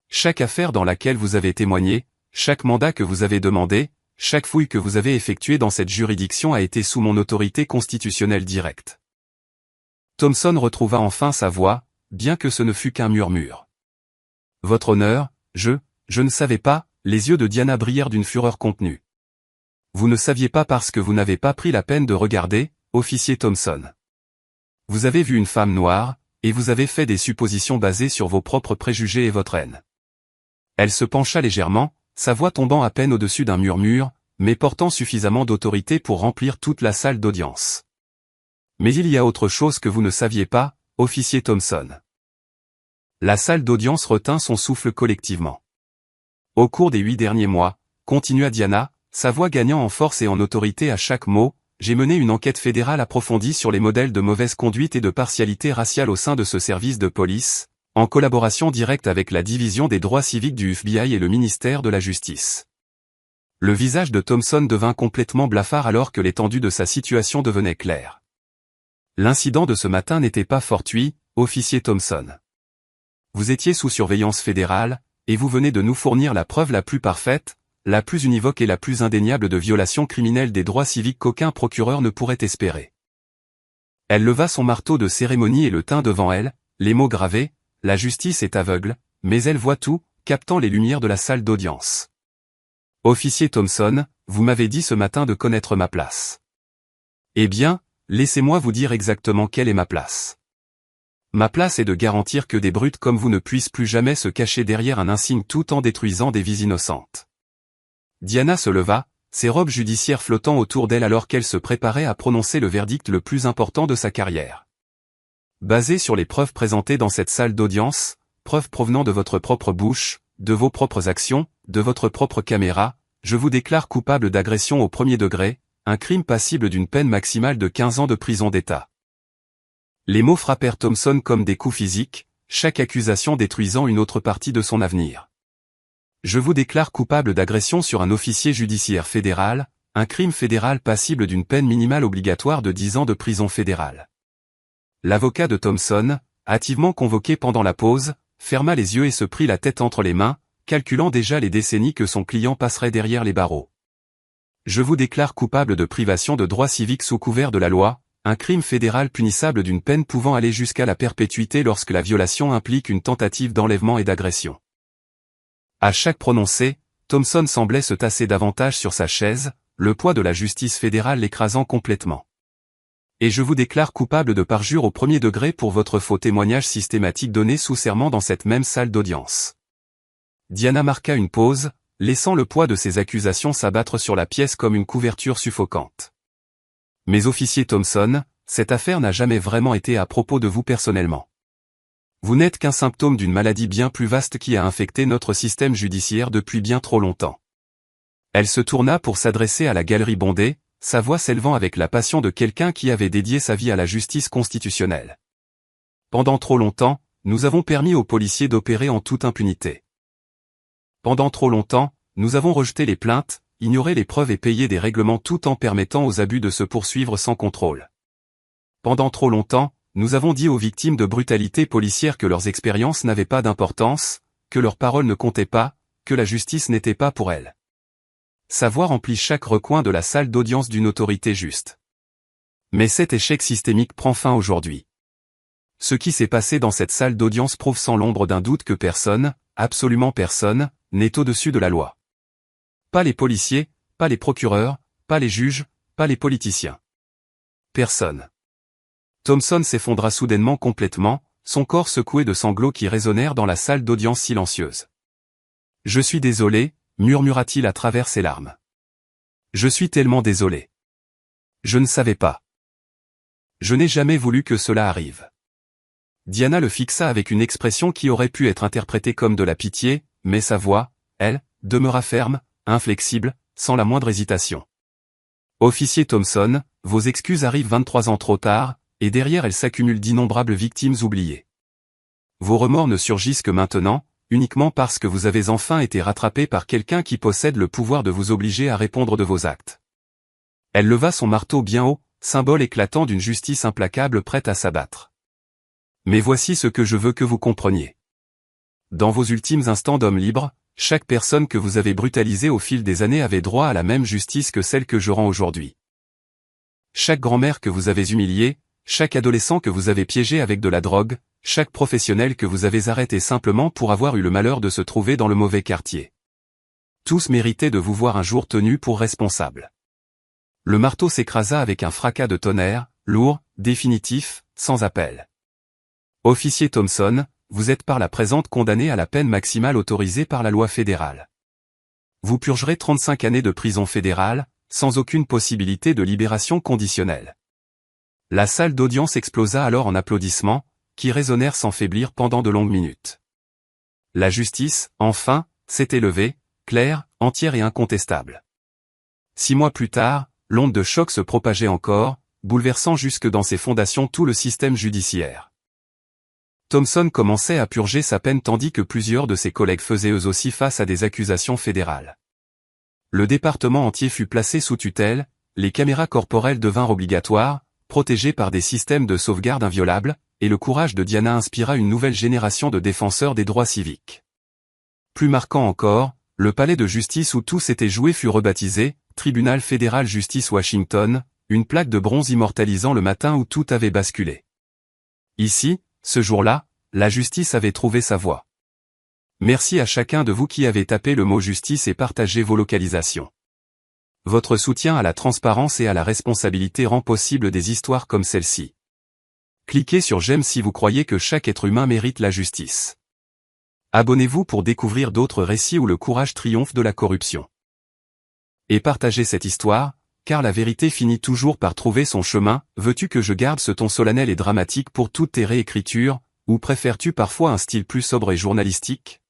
Chaque affaire dans laquelle vous avez témoigné, chaque mandat que vous avez demandé, chaque fouille que vous avez effectuée dans cette juridiction a été sous mon autorité constitutionnelle directe. Thompson retrouva enfin sa voix, bien que ce ne fût qu'un murmure. Votre honneur, je ne savais pas, les yeux de Diana brillèrent d'une fureur contenue. Vous ne saviez pas parce que vous n'avez pas pris la peine de regarder, officier Thompson. Vous avez vu une femme noire, et vous avez fait des suppositions basées sur vos propres préjugés et votre haine. Elle se pencha légèrement, sa voix tombant à peine au-dessus d'un murmure, mais portant suffisamment d'autorité pour remplir toute la salle d'audience. Mais il y a autre chose que vous ne saviez pas, officier Thompson. La salle d'audience retint son souffle collectivement. Au cours des 8 derniers mois, continua Diana, sa voix gagnant en force et en autorité à chaque mot, j'ai mené une enquête fédérale approfondie sur les modèles de mauvaise conduite et de partialité raciale au sein de ce service de police, en collaboration directe avec la division des droits civiques du FBI et le ministère de la Justice. Le visage de Thompson devint complètement blafard alors que l'étendue de sa situation devenait claire. L'incident de ce matin n'était pas fortuit, officier Thompson. Vous étiez sous surveillance fédérale, et vous venez de nous fournir la preuve la plus parfaite, la plus univoque et la plus indéniable de violation criminelle des droits civiques qu'aucun procureur ne pourrait espérer. Elle leva son marteau de cérémonie et le tint devant elle, les mots gravés, la justice est aveugle, mais elle voit tout, captant les lumières de la salle d'audience. Officier Thompson, vous m'avez dit ce matin de connaître ma place. Eh bien, laissez-moi vous dire exactement quelle est ma place. Ma place est de garantir que des brutes comme vous ne puissent plus jamais se cacher derrière un insigne tout en détruisant des vies innocentes. Diana se leva, ses robes judiciaires flottant autour d'elle alors qu'elle se préparait à prononcer le verdict le plus important de sa carrière. Basé sur les preuves présentées dans cette salle d'audience, preuves provenant de votre propre bouche, de vos propres actions, de votre propre caméra, je vous déclare coupable d'agression au premier degré, un crime passible d'une peine maximale de 15 ans de prison d'État. Les mots frappèrent Thompson comme des coups physiques, chaque accusation détruisant une autre partie de son avenir. Je vous déclare coupable d'agression sur un officier judiciaire fédéral, un crime fédéral passible d'une peine minimale obligatoire de 10 ans de prison fédérale. L'avocat de Thompson, hâtivement convoqué pendant la pause, ferma les yeux et se prit la tête entre les mains, calculant déjà les décennies que son client passerait derrière les barreaux. Je vous déclare coupable de privation de droits civiques sous couvert de la loi, un crime fédéral punissable d'une peine pouvant aller jusqu'à la perpétuité lorsque la violation implique une tentative d'enlèvement et d'agression. À chaque prononcé, Thompson semblait se tasser davantage sur sa chaise, le poids de la justice fédérale l'écrasant complètement. Et je vous déclare coupable de parjure au premier degré pour votre faux témoignage systématique donné sous serment dans cette même salle d'audience. Diana marqua une pause, laissant le poids de ses accusations s'abattre sur la pièce comme une couverture suffocante. Mais officier Thompson, cette affaire n'a jamais vraiment été à propos de vous personnellement. Vous n'êtes qu'un symptôme d'une maladie bien plus vaste qui a infecté notre système judiciaire depuis bien trop longtemps. Elle se tourna pour s'adresser à la galerie bondée, sa voix s'élevant avec la passion de quelqu'un qui avait dédié sa vie à la justice constitutionnelle. Pendant trop longtemps, nous avons permis aux policiers d'opérer en toute impunité. Pendant trop longtemps, nous avons rejeté les plaintes, ignoré les preuves et payé des règlements tout en permettant aux abus de se poursuivre sans contrôle. Pendant trop longtemps, nous avons dit aux victimes de brutalité policière que leurs expériences n'avaient pas d'importance, que leurs paroles ne comptaient pas, que la justice n'était pas pour elles. Sa voix remplit chaque recoin de la salle d'audience d'une autorité juste. Mais cet échec systémique prend fin aujourd'hui. Ce qui s'est passé dans cette salle d'audience prouve sans l'ombre d'un doute que personne, absolument personne, n'est au-dessus de la loi. Pas les policiers, pas les procureurs, pas les juges, pas les politiciens. Personne. Thompson s'effondra soudainement complètement, son corps secoué de sanglots qui résonnèrent dans la salle d'audience silencieuse. « Je suis désolé », murmura-t-il à travers ses larmes. « Je suis tellement désolé. Je ne savais pas. Je n'ai jamais voulu que cela arrive. » Diana le fixa avec une expression qui aurait pu être interprétée comme de la pitié, mais sa voix, elle, demeura ferme, inflexible, sans la moindre hésitation. « Officier Thompson, vos excuses arrivent 23 ans trop tard, et derrière elles s'accumulent d'innombrables victimes oubliées. Vos remords ne surgissent que maintenant, uniquement parce que vous avez enfin été rattrapé par quelqu'un qui possède le pouvoir de vous obliger à répondre de vos actes. » Elle leva son marteau bien haut, symbole éclatant d'une justice implacable prête à s'abattre. « Mais voici ce que je veux que vous compreniez. Dans vos ultimes instants d'homme libre, chaque personne que vous avez brutalisée au fil des années avait droit à la même justice que celle que je rends aujourd'hui. Chaque grand-mère que vous avez humiliée, chaque adolescent que vous avez piégé avec de la drogue, chaque professionnel que vous avez arrêté simplement pour avoir eu le malheur de se trouver dans le mauvais quartier. Tous méritaient de vous voir un jour tenu pour responsable. » Le marteau s'écrasa avec un fracas de tonnerre, lourd, définitif, sans appel. « Officier Thompson, vous êtes par la présente condamné à la peine maximale autorisée par la loi fédérale. Vous purgerez 35 années de prison fédérale, sans aucune possibilité de libération conditionnelle. » La salle d'audience explosa alors en applaudissements, qui résonnèrent sans faiblir pendant de longues minutes. La justice, enfin, s'était levée, claire, entière et incontestable. 6 mois plus tard, l'onde de choc se propageait encore, bouleversant jusque dans ses fondations tout le système judiciaire. Thompson commençait à purger sa peine tandis que plusieurs de ses collègues faisaient eux aussi face à des accusations fédérales. Le département entier fut placé sous tutelle, les caméras corporelles devinrent obligatoires, protégées par des systèmes de sauvegarde inviolables, et le courage de Diana inspira une nouvelle génération de défenseurs des droits civiques. Plus marquant encore, le palais de justice où tout s'était joué fut rebaptisé « Tribunal fédéral Justice Washington », une plaque de bronze immortalisant le matin où tout avait basculé. Ici, ce jour-là, la justice avait trouvé sa voie. Merci à chacun de vous qui avez tapé le mot justice et partagé vos localisations. Votre soutien à la transparence et à la responsabilité rend possible des histoires comme celle-ci. Cliquez sur j'aime si vous croyez que chaque être humain mérite la justice. Abonnez-vous pour découvrir d'autres récits où le courage triomphe de la corruption. Et partagez cette histoire, car la vérité finit toujours par trouver son chemin. Veux-tu que je garde ce ton solennel et dramatique pour toutes tes réécritures, ou préfères-tu parfois un style plus sobre et journalistique ?